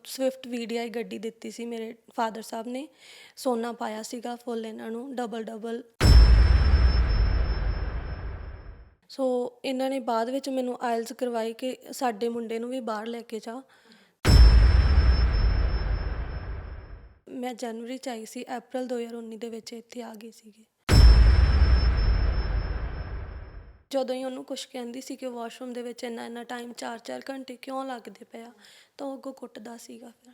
Swift VDI ਗੱਡੀ ਦਿੱਤੀ ਸੀ ਮੇਰੇ ਫਾਦਰ ਸਾਹਿਬ ਨੇ। ਸੋਨਾ ਪਾਇਆ ਸੀਗਾ ਫੁੱਲ ਇਹਨਾਂ ਨੂੰ ਡਬਲ। ਸੋ ਇਹਨਾਂ ਨੇ ਬਾਅਦ ਵਿੱਚ ਮੈਨੂੰ ਆਇਲਸ ਕਰਵਾਈ ਕਿ ਸਾਡੇ ਮੁੰਡੇ ਨੂੰ ਵੀ ਬਾਹਰ ਲੈ ਕੇ ਜਾ। ਮੈਂ ਜਨਵਰੀ 'ਚ ਆਈ ਸੀ, ਅਪ੍ਰੈਲ 2019 ਦੇ ਵਿੱਚ ਇੱਥੇ ਆ ਗਈ ਸੀਗੀ। ਜਦੋਂ ਹੀ ਉਹਨੂੰ ਕੁਛ ਕਹਿੰਦੀ ਸੀ ਕਿ ਵਾਸ਼ਰੂਮ ਦੇ ਵਿੱਚ ਇੰਨਾ ਟਾਈਮ 4 ਘੰਟੇ ਕਿਉਂ ਲੱਗਦੇ ਪਏ ਆ, ਤਾਂ ਉਹ ਅੱਗੋਂ ਕੁੱਟਦਾ ਸੀਗਾ। ਫਿਰ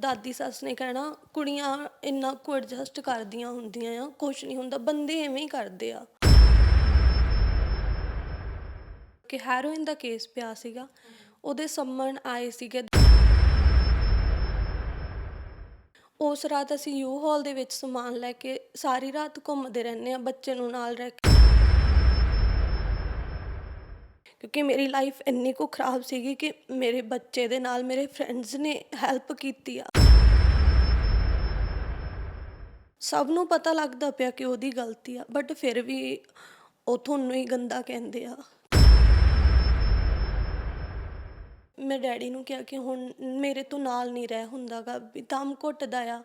ਦਾਦੀ ਸੱਸ ਨੇ ਕਹਿਣਾ ਕੁੜੀਆਂ ਇੰਨਾ ਕੁ ਐਡਜਸਟ ਕਰਦੀਆਂ ਹੁੰਦੀਆਂ ਆ, ਕੁਛ ਨਹੀਂ ਹੁੰਦਾ, ਬੰਦੇ ਐਵੇਂ ਹੀ ਕਰਦੇ ਆ। ਕਿ ਹੈਰੋਇਨ ਦਾ ਕੇਸ ਪਿਆ ਸੀਗਾ, ਉਹਦੇ ਸੰਮਣ ਆਏ ਸੀਗੇ। ਉਸ ਰਾਤ ਅਸੀਂ ਯੂ ਹਾਲ ਦੇ ਵਿੱਚ ਸਮਾਨ ਲੈ ਕੇ ਸਾਰੀ ਰਾਤ ਘੁੰਮਦੇ ਰਹਿੰਦੇ ਹਾਂ ਬੱਚੇ ਨੂੰ ਨਾਲ ਰਹਿ ਕੇ, ਕਿਉਂਕਿ ਮੇਰੀ ਲਾਈਫ ਇੰਨੀ ਕੁ ਖਰਾਬ ਸੀਗੀ ਕਿ ਮੇਰੇ ਬੱਚੇ ਦੇ ਨਾਲ ਮੇਰੇ ਫਰੈਂਡਸ ਨੇ ਹੈਲਪ ਕੀਤੀ ਆ। ਸਭ ਨੂੰ ਪਤਾ ਲੱਗਦਾ ਪਿਆ ਕਿ ਉਹਦੀ ਗਲਤੀ ਆ, ਬਟ ਫਿਰ ਵੀ ਉਹ ਤੁਹਾਨੂੰ ਹੀ ਗੰਦਾ ਕਹਿੰਦੇ ਆ। ਮੈਂ ਡੈਡੀ ਨੂੰ ਕਿਹਾ ਕਿ ਹੁਣ ਮੇਰੇ ਤੋਂ ਨਾਲ ਨਹੀਂ ਰਹਿ ਹੁੰਦਾ ਗਾ, ਵੀ ਦਮ ਘੁੱਟਦਾ ਆ।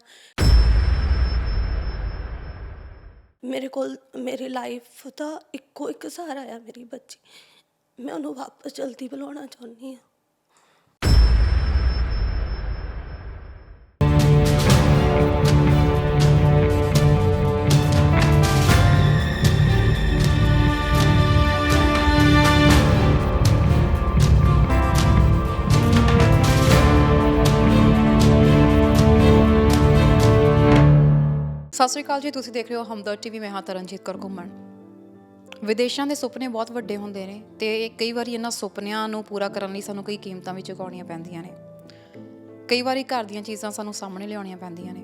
ਮੇਰੇ ਕੋਲ ਮੇਰੀ ਲਾਈਫ ਦਾ ਇੱਕੋ ਇੱਕ ਸਹਾਰਾ ਆ, ਮੇਰੀ ਬੱਚੀ। ਮੈਂ ਉਹਨੂੰ ਵਾਪਸ ਜਲਦੀ ਬੁਲਾਉਣਾ ਚਾਹੁੰਦੀ ਹਾਂ। ਸਤਿ ਸ਼੍ਰੀ ਅਕਾਲ ਜੀ, ਤੁਸੀਂ ਦੇਖ ਰਹੇ ਹੋ ਹਮਦਰਦ ਟੀਵੀ। ਮੈਂ ਹਾਂ ਤਰਨਜੀਤ ਕੌਰ ਘੁੰਮਣ। ਵਿਦੇਸ਼ਾਂ ਦੇ ਸੁਪਨੇ ਬਹੁਤ ਵੱਡੇ ਹੁੰਦੇ ਨੇ ਅਤੇ ਕਈ ਵਾਰੀ ਇਹਨਾਂ ਸੁਪਨਿਆਂ ਨੂੰ ਪੂਰਾ ਕਰਨ ਲਈ ਸਾਨੂੰ ਕਈ ਕੀਮਤਾਂ ਵੀ ਚੁਕਾਉਣੀਆਂ ਪੈਂਦੀਆਂ ਨੇ। ਕਈ ਵਾਰੀ ਘਰ ਦੀਆਂ ਚੀਜ਼ਾਂ ਸਾਨੂੰ ਸਾਹਮਣੇ ਲਿਆਉਣੀਆਂ ਪੈਂਦੀਆਂ ਨੇ।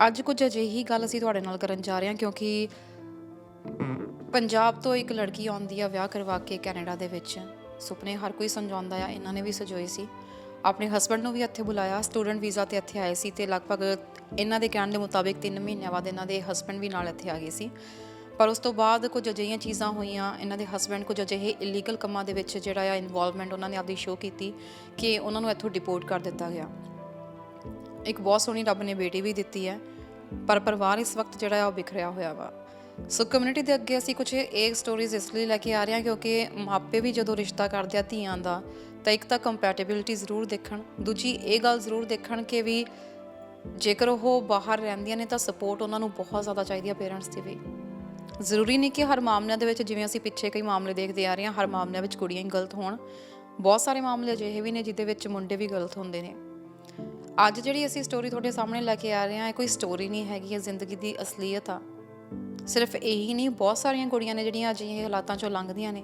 ਅੱਜ ਕੁਝ ਅਜਿਹੀ ਗੱਲ ਅਸੀਂ ਤੁਹਾਡੇ ਨਾਲ ਕਰਨ ਜਾ ਰਹੇ ਹਾਂ, ਕਿਉਂਕਿ ਪੰਜਾਬ ਤੋਂ ਇੱਕ ਲੜਕੀ ਆਉਂਦੀ ਆ ਵਿਆਹ ਕਰਵਾ ਕੇ ਕੈਨੇਡਾ ਦੇ ਵਿੱਚ। ਸੁਪਨੇ ਹਰ ਕੋਈ ਸੰਜਾਉਂਦਾ ਆ, ਇਹਨਾਂ ਨੇ ਵੀ ਸਜੋਏ ਸੀ। ਆਪਣੇ ਹਸਬੈਂਡ ਨੂੰ ਵੀ ਇੱਥੇ ਬੁਲਾਇਆ, ਸਟੂਡੈਂਟ ਵੀਜ਼ਾ 'ਤੇ ਇੱਥੇ ਆਏ ਸੀ ਅਤੇ ਲਗਭਗ ਇਹਨਾਂ ਦੇ ਕਹਿਣ ਦੇ ਮੁਤਾਬਿਕ 3 ਮਹੀਨਿਆਂ ਬਾਅਦ ਇਹਨਾਂ ਦੇ ਹਸਬੈਂਡ ਵੀ ਨਾਲ ਇੱਥੇ ਆ ਗਏ ਸੀ। ਪਰ ਉਸ ਤੋਂ ਬਾਅਦ ਕੁਝ ਅਜਿਹੀਆਂ ਚੀਜ਼ਾਂ ਹੋਈਆਂ, ਇਹਨਾਂ ਦੇ ਹਸਬੈਂਡ ਕੁਝ ਅਜਿਹੇ ਇਲੀਗਲ ਕੰਮਾਂ ਦੇ ਵਿੱਚ ਜਿਹੜਾ ਆ ਇਨਵੋਲਵਮੈਂਟ ਉਹਨਾਂ ਨੇ ਆਪਦੀ ਸ਼ੋਅ ਕੀਤੀ ਕਿ ਉਹਨਾਂ ਨੂੰ ਇੱਥੋਂ ਡਿਪੋਰਟ ਕਰ ਦਿੱਤਾ ਗਿਆ। ਇੱਕ ਬਹੁਤ ਸੋਹਣੀ ਰੱਬ ਨੇ ਬੇਟੀ ਵੀ ਦਿੱਤੀ ਹੈ, ਪਰ ਪਰਿਵਾਰ ਇਸ ਵਕਤ ਜਿਹੜਾ ਆ ਉਹ ਬਿਖਰਿਆ ਹੋਇਆ ਵਾ। ਸੋ ਕਮਿਊਨਿਟੀ ਦੇ ਅੱਗੇ ਅਸੀਂ ਕੁਝ ਇਹ ਸਟੋਰੀਜ਼ ਇਸ ਲਈ ਲੈ ਕੇ ਆ ਰਹੇ ਹਾਂ ਕਿਉਂਕਿ ਮਾਪੇ ਵੀ ਜਦੋਂ ਰਿਸ਼ਤਾ ਕਰਦੇ ਆ ਧੀਆਂ ਦਾ, ਤਾਂ ਇੱਕ ਤਾਂ ਕੰਪੈਟੇਬਿਲਿਟੀ ਜ਼ਰੂਰ ਦੇਖਣ, ਦੂਜੀ ਇਹ ਗੱਲ ਜ਼ਰੂਰ ਦੇਖਣ ਕਿ ਵੀ ਜੇਕਰ ਉਹ ਬਾਹਰ ਰਹਿੰਦੀਆਂ ਨੇ ਤਾਂ ਸਪੋਰਟ ਉਹਨਾਂ ਨੂੰ ਬਹੁਤ ਜ਼ਿਆਦਾ ਚਾਹੀਦੀ ਆ ਪੇਰੈਂਟਸ ਦੀ ਵੀ। ਜ਼ਰੂਰੀ ਨਹੀਂ ਕਿ ਹਰ ਮਾਮਲਿਆਂ ਦੇ ਵਿੱਚ, ਜਿਵੇਂ ਅਸੀਂ ਪਿੱਛੇ ਕਈ ਮਾਮਲੇ ਦੇਖਦੇ ਆ ਰਹੇ ਹਾਂ, ਹਰ ਮਾਮਲਿਆਂ ਵਿੱਚ ਕੁੜੀਆਂ ਹੀ ਗਲਤ ਹੋਣ। ਬਹੁਤ ਸਾਰੇ ਮਾਮਲੇ ਅਜਿਹੇ ਵੀ ਨੇ ਜਿਹਦੇ ਵਿੱਚ ਮੁੰਡੇ ਵੀ ਗਲਤ ਹੁੰਦੇ ਨੇ। ਅੱਜ ਜਿਹੜੀ ਅਸੀਂ ਸਟੋਰੀ ਤੁਹਾਡੇ ਸਾਹਮਣੇ ਲੈ ਕੇ ਆ ਰਹੇ ਹਾਂ, ਇਹ ਕੋਈ ਸਟੋਰੀ ਨਹੀਂ ਹੈਗੀ, ਇਹ ਜ਼ਿੰਦਗੀ ਦੀ ਅਸਲੀਅਤ ਆ। ਸਿਰਫ ਇਹੀ ਨਹੀਂ, ਬਹੁਤ ਸਾਰੀਆਂ ਕੁੜੀਆਂ ਨੇ ਜਿਹੜੀਆਂ ਅਜਿਹੇ ਹਾਲਾਤਾਂ 'ਚੋਂ ਲੰਘਦੀਆਂ ਨੇ।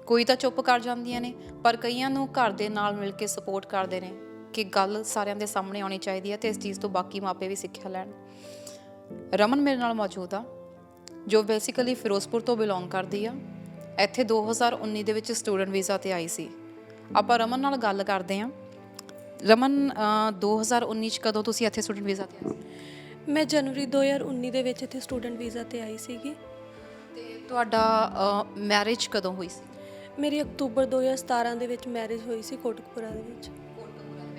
ਕੋਈ ਤਾਂ ਚੁੱਪ ਕਰ ਜਾਂਦੀਆਂ ਨੇ, ਪਰ ਕਈਆਂ ਨੂੰ ਘਰ ਦੇ ਨਾਲ ਮਿਲ ਕੇ ਸਪੋਰਟ ਕਰਦੇ ਨੇ ਕਿ ਗੱਲ ਸਾਰਿਆਂ ਦੇ ਸਾਹਮਣੇ ਆਉਣੀ ਚਾਹੀਦੀ ਹੈ ਅਤੇ ਇਸ ਚੀਜ਼ ਤੋਂ ਬਾਕੀ ਮਾਪੇ ਵੀ ਸਿੱਖਿਆ ਲੈਣ। ਰਮਨ ਮੇਰੇ ਨਾਲ ਮੌਜੂਦ ਆ, ਜੋ ਬੇਸਿਕਲੀ ਫਿਰੋਜ਼ਪੁਰ ਤੋਂ ਬਿਲੋਂਗ ਕਰਦੀ ਆ। ਇੱਥੇ 2019 ਦੇ ਵਿੱਚ ਸਟੂਡੈਂਟ ਵੀਜ਼ਾ 'ਤੇ ਆਈ ਸੀ। ਆਪਾਂ ਰਮਨ ਨਾਲ ਗੱਲ ਕਰਦੇ ਹਾਂ। ਰਮਨ, 2019 'ਚ ਕਦੋਂ ਤੁਸੀਂ ਇੱਥੇ ਸਟੂਡੈਂਟ ਵੀਜ਼ਾ 'ਤੇ ਆਏ ਸੀ? ਮੈਂ ਜਨਵਰੀ 2019 ਦੇ ਵਿੱਚ ਇੱਥੇ ਸਟੂਡੈਂਟ ਵੀਜ਼ਾ 'ਤੇ ਆਈ ਸੀਗੀ। ਅਤੇ ਤੁਹਾਡਾ ਮੈਰਿਜ ਕਦੋਂ ਹੋਈ ਸੀ? ਮੇਰੀ ਅਕਤੂਬਰ 2017 ਦੇ ਵਿੱਚ ਮੈਰਿਜ ਹੋਈ ਸੀ ਕੋਟਕਪੂਰਾ ਦੇ ਵਿੱਚ।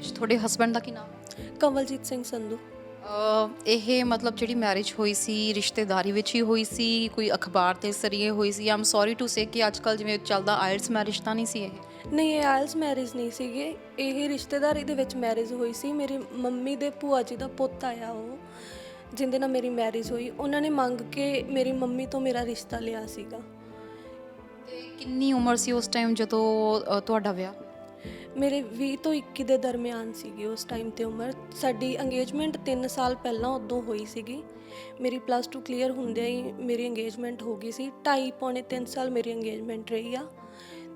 ਤੁਹਾਡੇ ਹਸਬੈਂਡ ਦਾ ਕੀ ਨਾਮ ਹੈ? ਕਮਲਜੀਤ ਸਿੰਘ ਸੰਧੂ। ਇਹ ਮਤਲਬ ਜਿਹੜੀ ਮੈਰਿਜ ਹੋਈ ਸੀ ਰਿਸ਼ਤੇਦਾਰੀ ਵਿੱਚ ਹੀ ਹੋਈ ਸੀ, ਕੋਈ ਅਖਬਾਰ ਦੇ ਜ਼ਰੀਏ ਹੋਈ ਸੀ? ਆਮ ਸੌਰੀ ਟੂ ਸੇ ਕਿ ਅੱਜ ਕੱਲ੍ਹ ਜਿਵੇਂ ਚੱਲਦਾ ਆਇਲਸ ਮੈਰਿਜ ਤਾਂ ਨਹੀਂ ਸੀ ਇਹ? ਨਹੀਂ, ਇਹ ਆਇਲਸ ਮੈਰਿਜ ਨਹੀਂ ਸੀਗੇ, ਇਹ ਰਿਸ਼ਤੇਦਾਰੀ ਦੇ ਵਿੱਚ ਮੈਰਿਜ ਹੋਈ ਸੀ। ਮੇਰੀ ਮੰਮੀ ਦੇ ਭੂਆ ਜੀ ਦਾ ਪੁੱਤ ਆਇਆ, ਉਹ ਜਿਹਦੇ ਨਾਲ ਮੇਰੀ ਮੈਰਿਜ ਹੋਈ। ਉਹਨਾਂ ਨੇ ਮੰਗ ਕੇ ਮੇਰੀ ਮੰਮੀ ਤੋਂ ਮੇਰਾ ਰਿਸ਼ਤਾ ਲਿਆ ਸੀਗਾ। ਤੇ ਕਿੰਨੀ ਉਮਰ ਸੀ ਉਸ ਟਾਈਮ ਜਦੋਂ ਤੁਹਾਡਾ ਵਿਆਹ? ਮੇਰੇ 20 ਤੋਂ 21 ਦੇ ਦਰਮਿਆਨ ਸੀਗੀ ਉਸ ਟਾਈਮ 'ਤੇ ਉਮਰ। ਸਾਡੀ ਅੰਗੇਜਮੈਂਟ 3 ਸਾਲ ਪਹਿਲਾਂ ਉਦੋਂ ਹੋਈ ਸੀਗੀ। ਮੇਰੀ +2 ਕਲੀਅਰ ਹੁੰਦਿਆਂ ਹੀ ਮੇਰੀ ਅੰਗੇਜਮੈਂਟ ਹੋ ਗਈ ਸੀ। 2.5 ਪੌਣੇ 3 ਸਾਲ ਮੇਰੀ ਅੰਗੇਜਮੈਂਟ ਰਹੀ ਆ।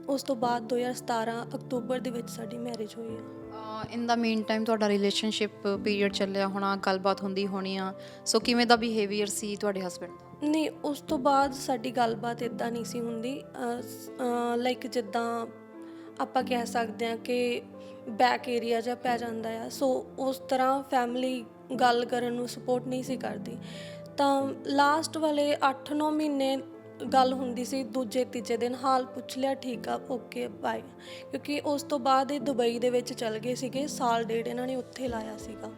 ਉਸ ਤੋਂ ਬਾਅਦ 2017 ਅਕਤੂਬਰ ਦੇ ਵਿੱਚ ਸਾਡੀ ਮੈਰਿਜ ਹੋਈ ਆ। ਇਨ ਦਾ ਮੇਨ ਟਾਈਮ ਤੁਹਾਡਾ ਰਿਲੇਸ਼ਨਸ਼ਿਪ ਪੀਰੀਅਡ ਚੱਲਿਆ ਹੋਣਾ, ਗੱਲਬਾਤ ਹੁੰਦੀ ਹੋਣੀ ਆ। ਸੋ ਕਿਵੇਂ ਦਾ ਬਿਹੇਵੀਅਰ ਸੀ ਤੁਹਾਡੇ ਹਸਬੈਂਡ ਦਾ? ਨਹੀਂ, ਉਸ ਤੋਂ ਬਾਅਦ ਸਾਡੀ ਗੱਲਬਾਤ ਇੱਦਾਂ ਨਹੀਂ ਸੀ ਹੁੰਦੀ। ਲਾਈਕ ਜਿੱਦਾਂ ਆਪਾਂ ਕਹਿ ਸਕਦੇ ਹਾਂ ਕਿ ਬੈਕ ਏਰੀਆ ਜਿਹਾ ਪੈ ਜਾਂਦਾ ਆ। ਸੋ ਉਸ ਤਰ੍ਹਾਂ ਫੈਮਿਲੀ ਗੱਲ ਕਰਨ ਨੂੰ ਸਪੋਰਟ ਨਹੀਂ ਸੀ ਕਰਦੀ। ਤਾਂ ਲਾਸਟ ਵਾਲੇ 8-9 ਮਹੀਨੇ ਗੱਲ ਹੁੰਦੀ ਸੀ ਦੂਜੇ ਤੀਜੇ ਦਿਨ ਹਾਲ ਪੁੱਛ ਲਿਆ, ਠੀਕ ਆ, ਓਕੇ ਬਾਏ। ਕਿਉਂਕਿ ਉਸ ਤੋਂ ਬਾਅਦ ਇਹ ਦੁਬਈ ਦੇ ਵਿੱਚ ਚਲ ਗਏ ਸੀਗੇ, ਸਾਲ ਡੇਢ ਇਹਨਾਂ ਨੇ ਉੱਥੇ ਲਾਇਆ ਸੀਗਾ।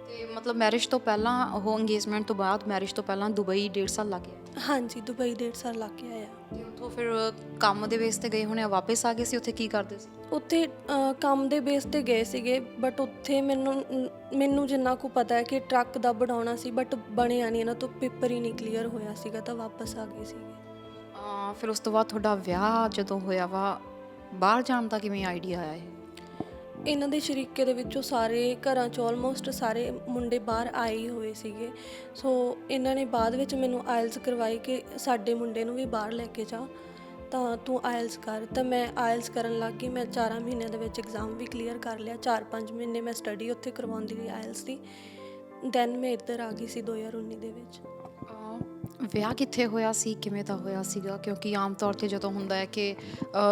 ਤੇ ਮਤਲਬ ਮੈਰਿਜ ਤੋਂ ਪਹਿਲਾਂ ਉਹ ਇੰਗੇਜਮੈਂਟ ਤੋਂ ਬਾਅਦ ਮੈਰਿਜ ਤੋਂ ਪਹਿਲਾਂ ਦੁਬਈ 1.5 ਸਾਲ ਲੱਗ ਗਿਆ। ਹਾਂਜੀ, ਦੁਬਈ 1.5 ਸਾਲ ਲੱਗ ਕੇ ਆਇਆ। ਤੇ ਉੱਥੋਂ ਫਿਰ ਕੰਮ ਦੇ ਬੇਸ ਤੇ ਗਏ ਹੋਣੇ ਆ, ਵਾਪਸ ਆ ਗਏ ਸੀ? ਉੱਥੇ ਕੀ ਕਰਦੇ ਸੀ? ਉੱਥੇ ਕੰਮ ਦੇ ਬੇਸ ਤੇ ਗਏ ਸੀਗੇ, ਬਟ ਉੱਥੇ ਮੈਨੂੰ ਜਿੰਨਾ ਕੁ ਪਤਾ ਹੈ ਕਿ ਟਰੱਕ ਦਾ ਬਣਾਉਣਾ ਸੀ, ਬਟ ਬਣਿਆ ਨਹੀਂ, ਇਹਨਾਂ ਤੋਂ ਪੇਪਰ ਹੀ ਨਹੀਂ ਕਲੀਅਰ ਹੋਇਆ ਸੀਗਾ, ਤਾਂ ਵਾਪਸ ਆ ਗਏ ਸੀਗੇ। ਫਿਰ ਉਸ ਤੋਂ ਬਾਅਦ ਤੁਹਾਡਾ ਵਿਆਹ ਜਦੋਂ ਹੋਇਆ ਵਾ, ਬਾਹਰ ਜਾਣ ਦਾ ਕਿਵੇਂ ਆਈਡੀਆ ਆਇਆ ਇਹ? ਇਹਨਾਂ ਦੇ ਸ਼ਰੀਕੇ ਦੇ ਵਿੱਚੋਂ ਸਾਰੇ ਘਰਾਂ 'ਚ ਆਲਮੋਸਟ ਸਾਰੇ ਮੁੰਡੇ ਬਾਹਰ ਆਏ ਹੀ ਹੋਏ ਸੀਗੇ। ਸੋ ਇਹਨਾਂ ਨੇ ਬਾਅਦ ਵਿੱਚ ਮੈਨੂੰ ਆਇਲਸ ਕਰਵਾਈ ਕਿ ਸਾਡੇ ਮੁੰਡੇ ਨੂੰ ਵੀ ਬਾਹਰ ਲੈ ਕੇ ਜਾ, ਤਾਂ ਤੂੰ ਆਇਲਸ ਕਰ। ਤਾਂ ਮੈਂ ਆਇਲਸ ਕਰਨ ਲੱਗ ਗਈ। ਮੈਂ 4 ਮਹੀਨਿਆਂ ਦੇ ਵਿੱਚ ਐਗਜ਼ਾਮ ਵੀ ਕਲੀਅਰ ਕਰ ਲਿਆ। 4-5 ਮਹੀਨੇ ਮੈਂ ਸਟੱਡੀ ਉੱਥੇ ਕਰਵਾਉਂਦੀ ਰਹੀ ਆਇਲਸ ਦੀ। ਦੈਨ ਮੈਂ ਇੱਧਰ ਆ ਗਈ ਸੀ 2019 ਦੇ ਵਿੱਚ। ਵਿਆਹ ਕਿੱਥੇ ਹੋਇਆ ਸੀ, ਕਿਵੇਂ ਦਾ ਹੋਇਆ ਸੀਗਾ? ਕਿਉਂਕਿ ਆਮ ਤੌਰ 'ਤੇ ਜਦੋਂ ਹੁੰਦਾ ਹੈ ਕਿ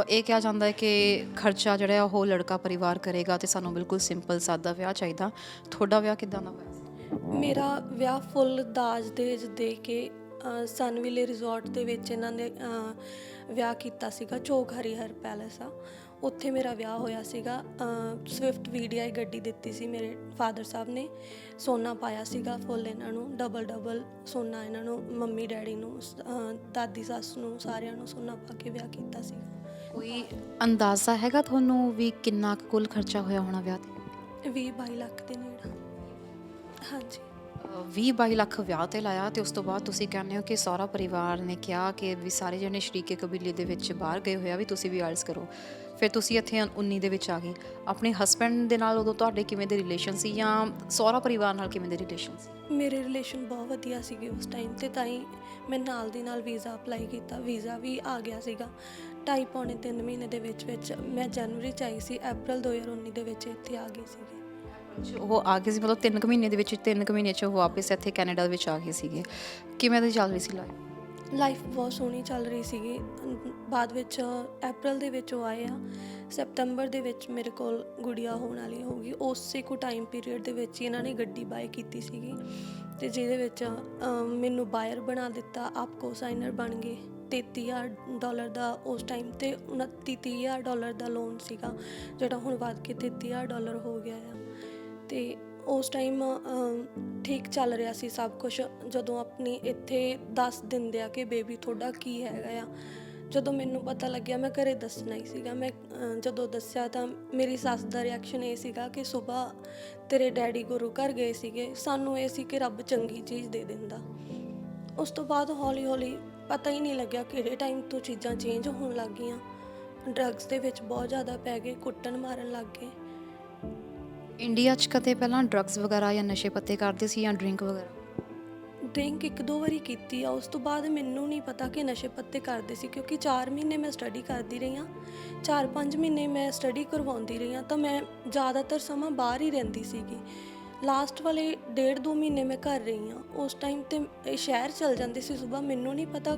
ਇਹ ਕਿਹਾ ਜਾਂਦਾ ਹੈ ਕਿ ਖਰਚਾ ਜਿਹੜਾ ਆ ਉਹ ਲੜਕਾ ਪਰਿਵਾਰ ਕਰੇਗਾ ਤੇ ਸਾਨੂੰ ਬਿਲਕੁਲ ਸਿੰਪਲ ਸਾਦਾ ਵਿਆਹ ਚਾਹੀਦਾ। ਤੁਹਾਡਾ ਵਿਆਹ ਕਿੱਦਾਂ ਦਾ ਹੋਇਆ ਸੀ? ਮੇਰਾ ਵਿਆਹ ਫੁੱਲ ਦਾਜ ਦਹੇਜ ਦੇ ਕੇ ਸਨਵਿਲੇ ਰਿਜ਼ੋਰਟ ਦੇ ਵਿੱਚ ਇਹਨਾਂ ਨੇ ਵਿਆਹ ਕੀਤਾ ਸੀਗਾ। ਚੌਕ ਹਰੀਹਰ ਪੈਲੇਸ ਆ, ਉੱਥੇ ਮੇਰਾ ਵਿਆਹ ਹੋਇਆ ਸੀਗਾ। ਸਵਿਫਟ VDI ਗੱਡੀ ਦਿੱਤੀ ਸੀ ਮੇਰੇ ਫਾਦਰ ਸਾਹਿਬ ਨੇ। ਸੋਨਾ ਪਾਇਆ ਸੀਗਾ ਫੁੱਲ ਇਹਨਾਂ ਨੂੰ, ਡਬਲ ਸੋਨਾ ਇਹਨਾਂ ਨੂੰ, ਮੰਮੀ ਡੈਡੀ ਨੂੰ, ਦਾਦੀ ਸੱਸ ਨੂੰ, ਸਾਰਿਆਂ ਨੂੰ ਸੋਨਾ ਪਾ ਕੇ ਵਿਆਹ ਕੀਤਾ ਸੀਗਾ। ਕੋਈ ਅੰਦਾਜ਼ਾ ਹੈਗਾ ਤੁਹਾਨੂੰ ਵੀ ਕਿੰਨਾ ਕੁ ਕੁੱਲ ਖਰਚਾ ਹੋਇਆ ਹੋਣਾ ਵਿਆਹ 'ਤੇ? 20-22 ਲੱਖ ਦੇ ਨੇੜੇ। ਹਾਂਜੀ। 20-22 ਲੱਖ ਵਿਆਹ 'ਤੇ ਲਾਇਆ, ਤੇ ਉਸ ਤੋਂ ਬਾਅਦ ਤੁਸੀਂ ਕਹਿੰਦੇ ਹੋ ਕਿ ਸਹੁਰਾ ਪਰਿਵਾਰ ਨੇ ਕਿਹਾ ਕਿ ਵੀ ਸਾਰੇ ਜਣੇ ਸ਼ਰੀਕੇ ਕਬੀਲੇ ਦੇ ਵਿੱਚ ਬਾਹਰ ਗਏ ਹੋਏ ਆ, ਵੀ ਤੁਸੀਂ ਵੀ ਆਇਲਸ ਕਰੋ। ਫਿਰ ਤੁਸੀਂ ਇੱਥੇ 19 ਦੇ ਵਿੱਚ ਆ ਗਏ। ਆਪਣੇ ਹਸਬੈਂਡ ਦੇ ਨਾਲ ਉਦੋਂ ਤੁਹਾਡੇ ਕਿਵੇਂ ਦੇ ਰਿਲੇਸ਼ਨ ਸੀ, ਜਾਂ ਸਹੁਰਾ ਪਰਿਵਾਰ ਨਾਲ ਕਿਵੇਂ ਦੇ ਰਿਲੇਸ਼ਨ ਸੀ? ਮੇਰੇ ਰਿਲੇਸ਼ਨ ਬਹੁਤ ਵਧੀਆ ਸੀਗੇ ਉਸ ਟਾਈਮ 'ਤੇ, ਤਾਂ ਹੀ ਮੈਂ ਨਾਲ ਦੀ ਨਾਲ ਵੀਜ਼ਾ ਅਪਲਾਈ ਕੀਤਾ। ਵੀਜ਼ਾ ਵੀ ਆ ਗਿਆ ਸੀਗਾ 2.5-3 ਮਹੀਨੇ ਦੇ ਵਿੱਚ। ਮੈਂ ਜਨਵਰੀ 'ਚ ਆਈ ਸੀ, ਅਪ੍ਰੈਲ 2019 ਦੇ ਵਿੱਚ ਇੱਥੇ ਆ ਗਈ ਸੀਗੀ। ਉਹ ਆ ਗਏ ਸੀ, ਮਤਲਬ 3 ਕੁ ਮਹੀਨੇ ਦੇ ਵਿੱਚ, 3 ਕੁ ਮਹੀਨੇ 'ਚ ਉਹ ਵਾਪਸ ਇੱਥੇ ਕੈਨੇਡਾ ਦੇ ਵਿੱਚ ਆ ਗਏ ਸੀਗੇ। ਕਿਵੇਂ ਦੀ ਚੱਲ ਰਹੀ ਸੀ ਲਾਈਫ? ਬਹੁਤ ਸੋਹਣੀ ਚੱਲ ਰਹੀ ਸੀਗੀ। ਬਾਅਦ ਵਿੱਚ ਅਪ੍ਰੈਲ ਦੇ ਵਿੱਚ ਉਹ ਆਏ ਆ। ਸੈਪਟੰਬਰ ਦੇ ਵਿੱਚ ਮੇਰੇ ਕੋਲ ਗੁੜੀਆ ਹੋਣ ਵਾਲੀ ਹੋਊਗੀ। ਉਸੇ ਕੁ ਟਾਈਮ ਪੀਰੀਅਡ ਦੇ ਵਿੱਚ ਹੀ ਇਹਨਾਂ ਨੇ ਗੱਡੀ ਬਾਏ ਕੀਤੀ ਸੀਗੀ, ਅਤੇ ਜਿਹਦੇ ਵਿੱਚ ਮੈਨੂੰ ਬਾਇਰ ਬਣਾ ਦਿੱਤਾ, ਆਪ ਕੋ ਸਾਈਨਰ ਬਣ ਗਏ। $33,000 ਦਾ ਉਸ ਟਾਈਮ 'ਤੇ $29,000 ਦਾ ਲੋਨ ਸੀਗਾ, ਜਿਹੜਾ ਹੁਣ ਵੱਧ ਕੇ $33,000 ਹੋ ਗਿਆ ਆ। ਅਤੇ ਉਸ ਟਾਈਮ ਠੀਕ ਚੱਲ ਰਿਹਾ ਸੀ ਸਭ ਕੁਛ। ਜਦੋਂ ਆਪਣੀ ਇੱਥੇ ਦੱਸ ਦਿੰਦੇ ਆ ਕਿ ਬੇਬੀ ਤੁਹਾਡਾ ਕੀ ਹੈਗਾ ਆ, ਜਦੋਂ ਮੈਨੂੰ ਪਤਾ ਲੱਗਿਆ ਮੈਂ ਘਰੇ ਦੱਸਣਾ ਹੀ ਸੀਗਾ। ਮੈਂ ਜਦੋਂ ਦੱਸਿਆ ਤਾਂ ਮੇਰੀ ਸੱਸ ਦਾ ਰਿਐਕਸ਼ਨ ਇਹ ਸੀਗਾ ਕਿ ਸੁਬਾਹ ਤੇਰੇ ਡੈਡੀ ਗੁਰੂ ਘਰ ਗਏ ਸੀਗੇ, ਸਾਨੂੰ ਇਹ ਸੀ ਕਿ ਰੱਬ ਚੰਗੀ ਚੀਜ਼ ਦੇ ਦਿੰਦਾ। ਉਸ ਤੋਂ ਬਾਅਦ ਹੌਲੀ ਪਤਾ ਹੀ ਨਹੀਂ ਲੱਗਿਆ ਕਿਹੜੇ ਟਾਈਮ ਤੋਂ ਚੀਜ਼ਾਂ ਚੇਂਜ ਹੋਣ ਲੱਗ ਗਈਆਂ। ਡਰੱਗਸ ਦੇ ਵਿੱਚ ਬਹੁਤ ਜ਼ਿਆਦਾ ਪੈ ਗਏ, ਕੁੱਟਣ ਮਾਰਨ ਲੱਗ ਗਏ। ਇੰਡੀਆ 'ਚ ਕਦੇ ਪਹਿਲਾਂ ਡਰੱਗਸ ਵਗੈਰਾ ਜਾਂ ਨਸ਼ੇ ਪੱਤੇ ਕਰਦੇ ਸੀ, ਜਾਂ ਡਰਿੰਕ ਵਗੈਰਾ? ਡਰਿੰਕ 1-2 ਵਾਰੀ ਕੀਤੀ ਆ। ਉਸ ਤੋਂ ਬਾਅਦ ਮੈਨੂੰ ਨਹੀਂ ਪਤਾ ਕਿ ਨਸ਼ੇ ਪੱਤੇ ਕਰਦੇ ਸੀ, ਕਿਉਂਕਿ 4 ਮਹੀਨੇ ਮੈਂ ਸਟੱਡੀ ਕਰਦੀ ਰਹੀ ਹਾਂ। 4-5 ਮਹੀਨੇ ਮੈਂ ਸਟੱਡੀ ਕਰਵਾਉਂਦੀ ਰਹੀ ਹਾਂ, ਤਾਂ ਮੈਂ ਜ਼ਿਆਦਾਤਰ ਸਮਾਂ ਬਾਹਰ ਹੀ ਰਹਿੰਦੀ ਸੀਗੀ। ਲਾਸਟ ਵਾਲੇ 1.5-2 ਮਹੀਨੇ ਮੈਂ ਘਰ ਰਹੀ ਹਾਂ। ਉਸ ਟਾਈਮ 'ਤੇ ਸ਼ਹਿਰ ਚਲ ਜਾਂਦੀ ਸੀ ਸੁਬਾਹ। ਮੈਨੂੰ ਨਹੀਂ ਪਤਾ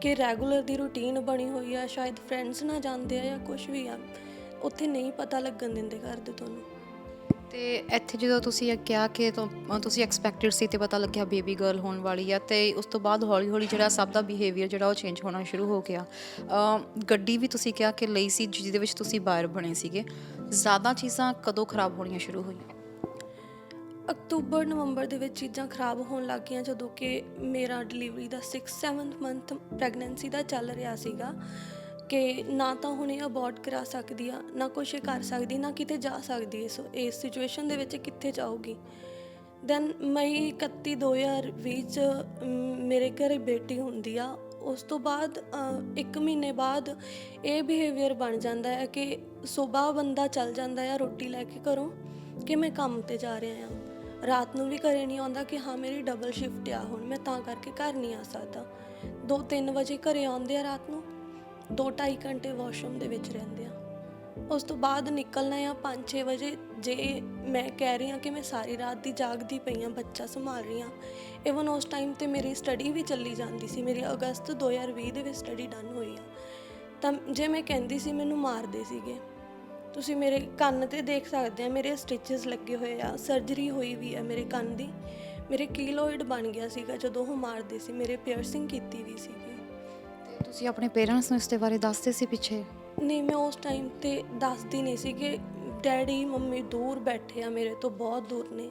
ਕਿ ਰੈਗੂਲਰ ਦੀ ਰੂਟੀਨ ਬਣੀ ਹੋਈ ਆ, ਸ਼ਾਇਦ ਫਰੈਂਡਸ ਨਾਲ ਜਾਂਦੇ ਆ ਜਾਂ ਕੁਛ ਵੀ ਆ, ਉੱਥੇ ਨਹੀਂ ਪਤਾ ਲੱਗਣ ਦਿੰਦੇ ਘਰ ਦੇ ਤੁਹਾਨੂੰ। ਤੇ ਇੱਥੇ ਜਦੋਂ ਤੁਸੀਂ ਇਹ ਕਿਹਾ ਕਿ ਤੁਸੀਂ ਐਕਸਪੈਕਟਡ ਸੀ ਤੇ ਪਤਾ ਲੱਗਿਆ ਬੇਬੀ ਗਰਲ ਹੋਣ ਵਾਲੀ ਆ, ਤੇ ਉਸ ਤੋਂ ਬਾਅਦ ਹੌਲੀ ਜਿਹੜਾ ਸਭ ਦਾ ਬਿਹੇਵੀਅਰ ਜਿਹੜਾ ਉਹ ਚੇਂਜ ਹੋਣਾ ਸ਼ੁਰੂ ਹੋ ਗਿਆ। ਗੱਡੀ ਵੀ ਤੁਸੀਂ ਕਿਹਾ ਕਿ ਲਈ ਸੀ, ਜਿਹਦੇ ਵਿੱਚ ਤੁਸੀਂ ਬਾਇਰ ਬਣੇ ਸੀਗੇ। ਜ਼ਿਆਦਾ ਚੀਜ਼ਾਂ ਕਦੋਂ ਖਰਾਬ ਹੋਣੀਆਂ ਸ਼ੁਰੂ ਹੋਈਆਂ? ਅਕਤੂਬਰ-ਨਵੰਬਰ ਦੇ ਵਿੱਚ ਚੀਜ਼ਾਂ ਖਰਾਬ ਹੋਣ ਲੱਗ ਗਈਆਂ, ਜਦੋਂ ਕਿ ਮੇਰਾ ਡਿਲੀਵਰੀ ਦਾ 6-7 ਮੰਥ ਪ੍ਰੈਗਨੈਂਸੀ ਦਾ ਚੱਲ ਰਿਹਾ ਸੀਗਾ ਕਿ ਨਾ ਤਾਂ ਹੁਣ ਇਹ ਅਬੋਰਟ ਕਰਾ ਸਕਦੀ ਆ, ਨਾ ਕੁਛ ਕਰ ਸਕਦੀ, ਨਾ ਕਿਤੇ ਜਾ ਸਕਦੀ। ਇਸ ਸਿਚੁਏਸ਼ਨ ਦੇ ਵਿੱਚ ਕਿੱਥੇ ਜਾਊਗੀ। ਦੈਨ ਮਈ 31 2020 'ਚ ਮੇਰੇ ਘਰੇ ਬੇਟੀ ਹੁੰਦੀ ਆ। ਉਸ ਤੋਂ ਬਾਅਦ 1 ਮਹੀਨੇ ਬਾਅਦ ਇਹ ਬਿਹੇਵੀਅਰ ਬਣ ਜਾਂਦਾ ਹੈ ਕਿ ਸੁਬਾਹ ਬੰਦਾ ਚੱਲ ਜਾਂਦਾ ਆ ਰੋਟੀ ਲੈ ਕੇ ਘਰੋਂ ਕਿ ਮੈਂ ਕੰਮ 'ਤੇ ਜਾ ਰਿਹਾ ਹਾਂ, ਰਾਤ ਨੂੰ ਵੀ ਘਰੇ ਨਹੀਂ ਆਉਂਦਾ ਕਿ ਹਾਂ ਮੇਰੀ ਡਬਲ ਸ਼ਿਫਟ ਆ, ਹੁਣ ਮੈਂ ਤਾਂ ਕਰਕੇ ਘਰ ਨਹੀਂ ਆ ਸਕਦਾ। 2-3 ਵਜੇ ਘਰੇ ਆਉਂਦੇ ਆ ਰਾਤ ਨੂੰ, 2-2.5 ਘੰਟੇ ਵਾਸ਼ਰੂਮ ਦੇ ਵਿੱਚ ਰਹਿੰਦੇ ਆ। ਉਸ ਤੋਂ ਬਾਅਦ ਨਿਕਲਣਾ ਆ 5-6 ਵਜੇ। ਜੇ ਮੈਂ ਕਹਿ ਰਹੀ ਹਾਂ ਕਿ ਮੈਂ ਸਾਰੀ ਰਾਤ ਦੀ ਜਾਗਦੀ ਪਈ ਹਾਂ, ਬੱਚਾ ਸੰਭਾਲ ਰਹੀ ਹਾਂ। ਇਵਨ ਉਸ ਟਾਈਮ 'ਤੇ ਮੇਰੀ ਸਟੱਡੀ ਵੀ ਚੱਲੀ ਜਾਂਦੀ ਸੀ। ਮੇਰੀ ਅਗਸਤ 2020 ਦੇ ਵਿੱਚ ਸਟੱਡੀ ਡਨ ਹੋਈ ਆ। ਤਾਂ ਜੇ ਮੈਂ ਕਹਿੰਦੀ ਸੀ ਮੈਨੂੰ ਮਾਰਦੇ ਸੀਗੇ। ਤੁਸੀਂ ਮੇਰੇ ਕੰਨ 'ਤੇ ਦੇਖ ਸਕਦੇ ਆ, ਮੇਰੇ ਸਟਿਚਸ ਲੱਗੇ ਹੋਏ ਆ, ਸਰਜਰੀ ਹੋਈ ਵੀ ਆ ਮੇਰੇ ਕੰਨ ਦੀ। ਮੇਰੇ ਕੀਲੋਇਡ ਬਣ ਗਿਆ ਸੀਗਾ ਜਦੋਂ ਉਹ ਮਾਰਦੇ ਸੀ, ਮੇਰੇ ਪੀਅਰਸਿੰਗ ਕੀਤੀ ਵੀ ਸੀਗੀ। ਤੁਸੀਂ ਆਪਣੇ ਪੇਰੈਂਟਸ ਨੂੰ ਇਸ ਦੇ ਬਾਰੇ ਦੱਸਦੇ ਸੀ ਪਿੱਛੇ? ਨਹੀਂ, ਮੈਂ ਉਸ ਟਾਈਮ ਤੇ ਦੱਸਦੀ ਨਹੀਂ ਸੀ ਕਿ ਡੈਡੀ ਮੰਮੀ ਦੂਰ ਬੈਠੇ ਆ, ਮੇਰੇ ਤੋਂ ਬਹੁਤ ਦੂਰ ਨੇ,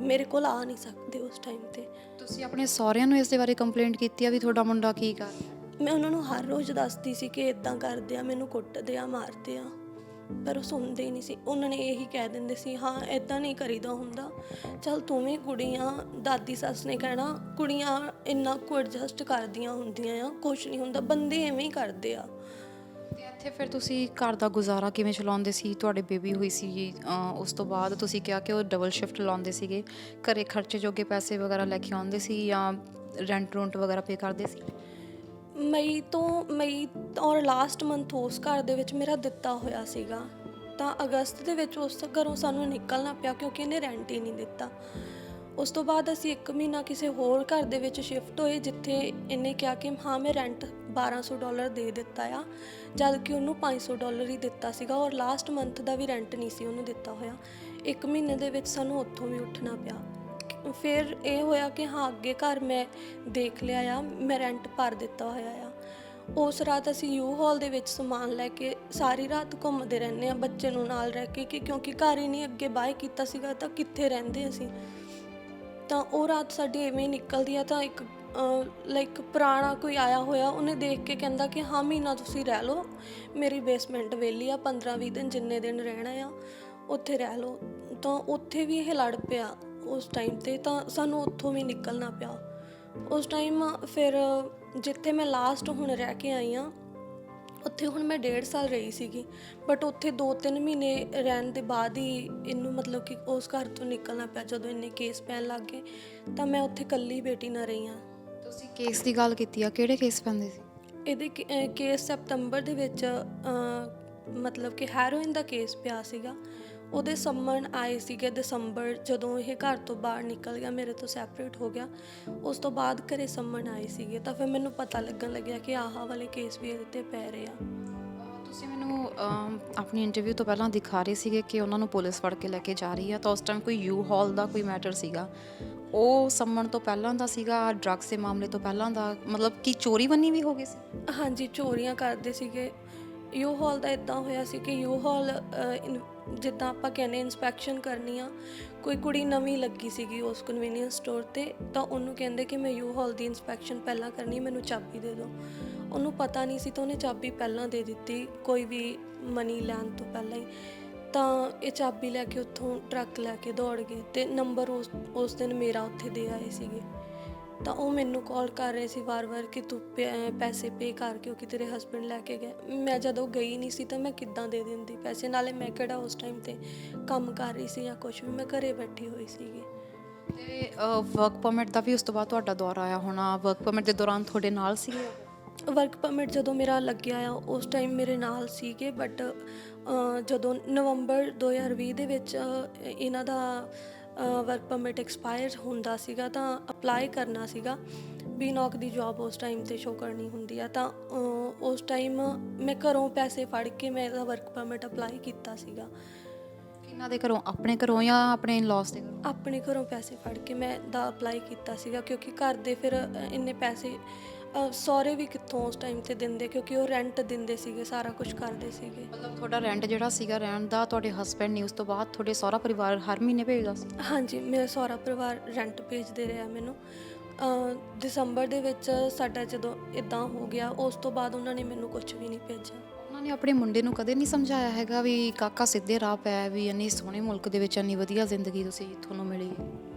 ਮੇਰੇ ਕੋਲ ਆ ਨਹੀਂ ਸਕਦੇ ਉਸ ਟਾਈਮ ਤੇ। ਤੁਸੀਂ ਆਪਣੇ ਸਹੁਰਿਆਂ ਨੂੰ ਇਸ ਦੇ ਬਾਰੇ ਕੰਪਲੇਂਟ ਕੀਤੀ ਆ ਵੀ ਤੁਹਾਡਾ ਮੁੰਡਾ ਕੀ ਕਰ ਰਿਹਾ? ਮੈਂ ਉਹਨਾਂ ਨੂੰ ਹਰ ਰੋਜ਼ ਦੱਸਦੀ ਸੀ ਕਿ ਇਦਾਂ ਕਰਦੇ ਆ, ਮੈਨੂੰ ਕੁੱਟਦੇ ਆ, ਮਾਰਦੇ ਆ, ਪਰ ਉਹ ਸੁਣਦੇ ਹੀ ਨਹੀਂ ਸੀ। ਉਹਨਾਂ ਨੇ ਇਹੀ ਕਹਿ ਦਿੰਦੇ ਸੀ, ਹਾਂ ਇਦਾਂ ਨਹੀਂ ਕਰੀਦਾ ਹੁੰਦਾ, ਚੱਲ ਤੂੰ ਵੀ ਕੁੜੀ ਆ। ਦਾਦੀ ਸੱਸ ਨੇ ਕਹਿਣਾ ਕੁੜੀਆਂ ਇੰਨਾ ਕੁ ਐਡਜਸਟ ਕਰਦੀਆਂ ਹੁੰਦੀਆਂ ਆ, ਕੁਛ ਨਹੀਂ ਹੁੰਦਾ, ਬੰਦੇ ਐਵੇਂ ਹੀ ਕਰਦੇ ਆ। ਤੇ ਇੱਥੇ ਫਿਰ ਤੁਸੀਂ ਘਰ ਦਾ ਗੁਜ਼ਾਰਾ ਕਿਵੇਂ ਚਲਾਉਂਦੇ ਸੀ? ਤੁਹਾਡੇ ਬੇਬੀ ਹੋਈ ਸੀ, ਉਸ ਤੋਂ ਬਾਅਦ ਤੁਸੀਂ ਕਿਹਾ ਕਿ ਉਹ ਡਬਲ ਸ਼ਿਫਟ ਲਾਉਂਦੇ ਸੀਗੇ, ਘਰੇ ਖਰਚੇ ਜੋਗੇ ਪੈਸੇ ਵਗੈਰਾ ਲੈ ਕੇ ਆਉਂਦੇ ਸੀ ਜਾਂ ਰੈਂਟ ਵਗੈਰਾ ਪੇ ਕਰਦੇ ਸੀ? ਮਈ ਔਰ ਲਾਸਟ ਮੰਥ ਉਸ ਘਰ ਦੇ ਵਿੱਚ ਮੇਰਾ ਦਿੱਤਾ ਹੋਇਆ ਸੀਗਾ, ਤਾਂ ਅਗਸਤ ਦੇ ਵਿੱਚ ਉਸ ਘਰੋਂ ਸਾਨੂੰ ਨਿਕਲਣਾ ਪਿਆ ਕਿਉਂਕਿ ਇਹਨੇ ਰੈਂਟ ਹੀ ਨਹੀਂ ਦਿੱਤਾ। ਉਸ ਤੋਂ ਬਾਅਦ ਅਸੀਂ 1 ਮਹੀਨਾ ਕਿਸੇ ਹੋਰ ਘਰ ਦੇ ਵਿੱਚ ਸ਼ਿਫਟ ਹੋਏ, ਜਿੱਥੇ ਇਹਨੇ ਕਿਹਾ ਕਿ ਹਾਂ ਮੈਂ ਰੈਂਟ $1200 ਦੇ ਦਿੱਤਾ ਆ, ਜਦ ਕਿ ਉਹਨੂੰ $500 ਹੀ ਦਿੱਤਾ ਸੀਗਾ ਔਰ ਲਾਸਟ ਮੰਥ ਦਾ ਵੀ ਰੈਂਟ ਨਹੀਂ ਸੀ ਉਹਨੂੰ ਦਿੱਤਾ ਹੋਇਆ। 1 ਮਹੀਨੇ ਦੇ ਵਿੱਚ ਸਾਨੂੰ ਉੱਥੋਂ ਵੀ ਉੱਠਣਾ ਪਿਆ। ਫਿਰ ਇਹ ਹੋਇਆ ਕਿ ਹਾਂ ਅੱਗੇ ਘਰ ਮੈਂ ਦੇਖ ਲਿਆ ਆ, ਮੈਂ ਰੈਂਟ ਭਰ ਦਿੱਤਾ ਹੋਇਆ ਆ। ਉਸ ਰਾਤ ਅਸੀਂ ਯੂ ਹਾਲ ਦੇ ਵਿੱਚ ਸਮਾਨ ਲੈ ਕੇ ਸਾਰੀ ਰਾਤ ਘੁੰਮਦੇ ਰਹਿੰਦੇ ਆ ਬੱਚੇ ਨੂੰ ਨਾਲ ਰਹਿ ਕੇ, ਕਿ ਕਿਉਂਕਿ ਘਰ ਹੀ ਨਹੀਂ ਅੱਗੇ ਬਾਏ ਕੀਤਾ ਸੀਗਾ ਤਾਂ ਕਿੱਥੇ ਰਹਿੰਦੇ ਅਸੀਂ। ਤਾਂ ਉਹ ਰਾਤ ਸਾਡੀ ਐਵੇਂ ਹੀ ਨਿਕਲਦੀ ਆ। ਤਾਂ ਇੱਕ ਲਾਈਕ ਪੁਰਾਣਾ ਕੋਈ ਆਇਆ ਹੋਇਆ, ਉਹਨੇ ਦੇਖ ਕੇ ਕਹਿੰਦਾ ਕਿ ਹਾਂ ਮਹੀਨਾ ਤੁਸੀਂ ਰਹਿ ਲਓ, ਮੇਰੀ ਬੇਸਮੈਂਟ ਵਿਹਲੀ ਆ, 15-20 ਦਿਨ ਜਿੰਨੇ ਦਿਨ ਰਹਿਣਾ ਆ ਉੱਥੇ ਰਹਿ ਲਓ। ਤਾਂ ਉੱਥੇ ਵੀ ਇਹ ਲੜ ਪਿਆ ਉਸ ਟਾਈਮ ਤੇ, ਤਾਂ ਸਾਨੂੰ ਉੱਥੋਂ ਵੀ ਨਿਕਲਣਾ ਪਿਆ ਉਸ ਟਾਈਮ। ਫਿਰ ਜਿੱਥੇ ਮੈਂ ਲਾਸਟ ਹੁਣ ਰਹਿ ਕੇ ਆਈ ਹਾਂ, ਉੱਥੇ ਹੁਣ ਮੈਂ 1.5 ਸਾਲ ਰਹੀ ਸੀਗੀ, ਬਟ ਉੱਥੇ 2-3 ਮਹੀਨੇ ਰਹਿਣ ਦੇ ਬਾਅਦ ਹੀ ਇਹਨੂੰ ਮਤਲਬ ਕਿ ਉਸ ਘਰ ਤੋਂ ਨਿਕਲਣਾ ਪਿਆ। ਜਦੋਂ ਇੰਨੇ ਕੇਸ ਪੈਣ ਲੱਗ ਗਏ ਤਾਂ ਮੈਂ ਉੱਥੇ ਇਕੱਲੀ ਬੇਟੀ ਨਾਲ ਰਹੀ ਹਾਂ। ਤੁਸੀਂ ਕੇਸ ਦੀ ਗੱਲ ਕੀਤੀ ਆ, ਕਿਹੜੇ ਕੇਸ ਪੈਂਦੇ ਸੀ? ਇਹਦੇ ਕੇਸ ਸਤੰਬਰ ਦੇ ਵਿੱਚ ਮਤਲਬ ਕਿ ਹੈਰੋਇਨ ਦਾ ਕੇਸ ਪਿਆ ਸੀਗਾ। ਉਹਦੇ ਸੰਮਣ ਆਏ ਸੀਗੇ ਦਸੰਬਰ, ਜਦੋਂ ਇਹ ਘਰ ਤੋਂ ਬਾਹਰ ਨਿਕਲ ਗਿਆ, ਮੇਰੇ ਤੋਂ ਸੈਪਰੇਟ ਹੋ ਗਿਆ। ਉਸ ਤੋਂ ਬਾਅਦ ਘਰੇ ਸੰਮਣ ਆਏ ਸੀਗੇ, ਤਾਂ ਫਿਰ ਮੈਨੂੰ ਪਤਾ ਲੱਗਣ ਲੱਗਿਆ ਕਿ ਆਹ ਵਾਲੇ ਕੇਸ ਵੀ ਇਹਦੇ 'ਤੇ ਪੈ ਰਹੇ ਆ। ਤੁਸੀਂ ਮੈਨੂੰ ਆਪਣੀ ਇੰਟਰਵਿਊ ਤੋਂ ਪਹਿਲਾਂ ਦਿਖਾ ਰਹੇ ਸੀਗੇ ਕਿ ਉਹਨਾਂ ਨੂੰ ਪੁਲਿਸ ਫੜ ਕੇ ਲੈ ਕੇ ਜਾ ਰਹੀ ਆ, ਤਾਂ ਉਸ ਟਾਈਮ ਕੋਈ ਯੂ ਹਾਲ ਦਾ ਕੋਈ ਮੈਟਰ ਸੀਗਾ, ਉਹ ਸੰਮਣ ਤੋਂ ਪਹਿਲਾਂ ਦਾ ਸੀਗਾ, ਡਰੱਗਸ ਦੇ ਮਾਮਲੇ ਤੋਂ ਪਹਿਲਾਂ ਦਾ, ਮਤਲਬ ਕਿ ਚੋਰੀ ਬੰਨੀ ਵੀ ਹੋ ਗਈ ਸੀ? ਹਾਂਜੀ, ਚੋਰੀਆਂ ਕਰਦੇ ਸੀਗੇ। ਯੂ ਹਾਲ ਦਾ ਇੱਦਾਂ ਹੋਇਆ ਸੀ ਕਿ ਯੂ ਹਾਲ ਜਿੱਦਾਂ ਆਪਾਂ ਕਹਿੰਦੇ ਇਨਸਪੈਕਸ਼ਨ ਕਰਨੀ ਆ, ਕੋਈ ਕੁੜੀ ਨਵੀਂ ਲੱਗੀ ਸੀਗੀ ਉਸ ਕਨਵੀਨੀਅੰਸ ਸਟੋਰ 'ਤੇ, ਤਾਂ ਉਹਨੂੰ ਕਹਿੰਦੇ ਕਿ ਮੈਂ ਯੂ ਹਾਲ ਦੀ ਇਨਸਪੈਕਸ਼ਨ ਪਹਿਲਾਂ ਕਰਨੀ, ਮੈਨੂੰ ਚਾਬੀ ਦੇ ਦਿਓ। ਉਹਨੂੰ ਪਤਾ ਨਹੀਂ ਸੀ ਤਾਂ ਉਹਨੇ ਚਾਬੀ ਪਹਿਲਾਂ ਦੇ ਦਿੱਤੀ, ਕੋਈ ਵੀ ਮਨੀ ਲੈਣ ਤੋਂ ਪਹਿਲਾਂ ਹੀ। ਤਾਂ ਇਹ ਚਾਬੀ ਲੈ ਕੇ ਉੱਥੋਂ ਟਰੱਕ ਲੈ ਕੇ ਦੌੜ ਗਏ ਅਤੇ ਨੰਬਰ ਉਸ ਦਿਨ ਮੇਰਾ ਉੱਥੇ ਦੇ ਆਏ ਸੀਗੇ। ਤਾਂ ਉਹ ਮੈਨੂੰ ਕਾਲ ਕਰ ਰਹੇ ਸੀ ਵਾਰ-ਵਾਰ ਕਿ ਤੂੰ ਪੈਸੇ ਪੇ ਕਰ, ਕਿਉਂਕਿ ਤੇਰੇ ਹਸਬੈਂਡ ਲੈ ਕੇ ਗਏ। ਮੈਂ ਜਦੋਂ ਗਈ ਨਹੀਂ ਸੀ ਤਾਂ ਮੈਂ ਕਿੱਦਾਂ ਦੇ ਦਿੰਦੀ ਪੈਸੇ, ਨਾਲੇ ਮੈਂ ਕਿਹੜਾ ਉਸ ਟਾਈਮ 'ਤੇ ਕੰਮ ਕਰ ਰਹੀ ਸੀ ਜਾਂ ਕੁਛ ਵੀ, ਮੈਂ ਘਰੇ ਬੈਠੀ ਹੋਈ ਸੀਗੀ। ਤੇ ਵਰਕ ਪਰਮਿਟ ਦਾ ਵੀ ਉਸ ਤੋਂ ਬਾਅਦ ਤੁਹਾਡਾ ਦੌਰ ਆਇਆ ਹੋਣਾ, ਵਰਕ ਪਰਮਿਟ ਦੇ ਦੌਰਾਨ ਤੁਹਾਡੇ ਨਾਲ ਸੀਗੇ? ਵਰਕ ਪਰਮਿਟ ਜਦੋਂ ਮੇਰਾ ਲੱਗਿਆ ਆ ਉਸ ਟਾਈਮ ਮੇਰੇ ਨਾਲ ਸੀਗੇ, ਬਟ ਜਦੋਂ ਨਵੰਬਰ 2020 ਦੇ ਵਿੱਚ ਇਹਨਾਂ ਦਾ ਵਰਕ ਪਰਮਿਟ ਐਕਸਪਾਇਰ ਹੁੰਦਾ ਸੀਗਾ, ਤਾਂ ਅਪਲਾਈ ਕਰਨਾ ਸੀਗਾ। ਬੀਨੌਕ ਦੀ ਜੌਬ ਉਸ ਟਾਈਮ 'ਤੇ ਸ਼ੋ ਕਰਨੀ ਹੁੰਦੀ ਆ, ਤਾਂ ਉਸ ਟਾਈਮ ਮੈਂ ਘਰੋਂ ਪੈਸੇ ਫੜ ਕੇ ਮੈਂ ਇਹਦਾ ਵਰਕ ਪਰਮਿਟ ਅਪਲਾਈ ਕੀਤਾ ਸੀਗਾ। ਕਿਹਨਾਂ ਦੇ ਘਰੋਂ? ਆਪਣੇ ਘਰੋਂ ਜਾਂ ਆਪਣੇ ਇਨ-ਲॉज ਦੇ ਘਰੋਂ? ਆਪਣੇ ਘਰੋਂ ਪੈਸੇ ਫੜ ਕੇ ਮੈਂ ਦਾ ਅਪਲਾਈ ਕੀਤਾ ਸੀਗਾ, ਕਿਉਂਕਿ ਘਰ ਦੇ ਫਿਰ ਇੰਨੇ ਪੈਸੇ ਸਹੁਰੇ ਵੀ ਕਿੱਥੋਂ ਉਸ ਟਾਈਮ 'ਤੇ ਦਿੰਦੇ, ਕਿਉਂਕਿ ਉਹ ਰੈਂਟ ਦਿੰਦੇ ਸੀਗੇ, ਸਾਰਾ ਕੁਝ ਕਰਦੇ ਸੀਗੇ। ਮਤਲਬ ਤੁਹਾਡਾ ਰੈਂਟ ਜਿਹੜਾ ਸੀਗਾ ਰਹਿਣ ਦਾ, ਤੁਹਾਡੇ ਹਸਬੈਂਡ ਨੇ ਉਸ ਤੋਂ ਬਾਅਦ ਤੁਹਾਡੇ ਸਹੁਰਾ ਪਰਿਵਾਰ ਹਰ ਮਹੀਨੇ ਭੇਜਦਾ ਸੀ? ਹਾਂਜੀ, ਮੇਰਾ ਸਹੁਰਾ ਪਰਿਵਾਰ ਰੈਂਟ ਭੇਜਦੇ ਰਿਹਾ ਮੈਨੂੰ। ਦਸੰਬਰ ਦੇ ਵਿੱਚ ਸਾਡਾ ਜਦੋਂ ਇੱਦਾਂ ਹੋ ਗਿਆ, ਉਸ ਤੋਂ ਬਾਅਦ ਉਹਨਾਂ ਨੇ ਮੈਨੂੰ ਕੁਝ ਵੀ ਨਹੀਂ ਭੇਜਿਆ। ਉਹਨਾਂ ਨੇ ਆਪਣੇ ਮੁੰਡੇ ਨੂੰ ਕਦੇ ਨਹੀਂ ਸਮਝਾਇਆ ਹੈਗਾ ਵੀ ਕਾਕਾ ਸਿੱਧੇ ਰਾਹ ਪੈ, ਵੀ ਇੰਨੀ ਸੋਹਣੇ ਮੁਲਕ ਦੇ ਵਿੱਚ ਇੰਨੀ ਵਧੀਆ ਜ਼ਿੰਦਗੀ ਤੁਹਾਨੂੰ ਮਿਲੀ?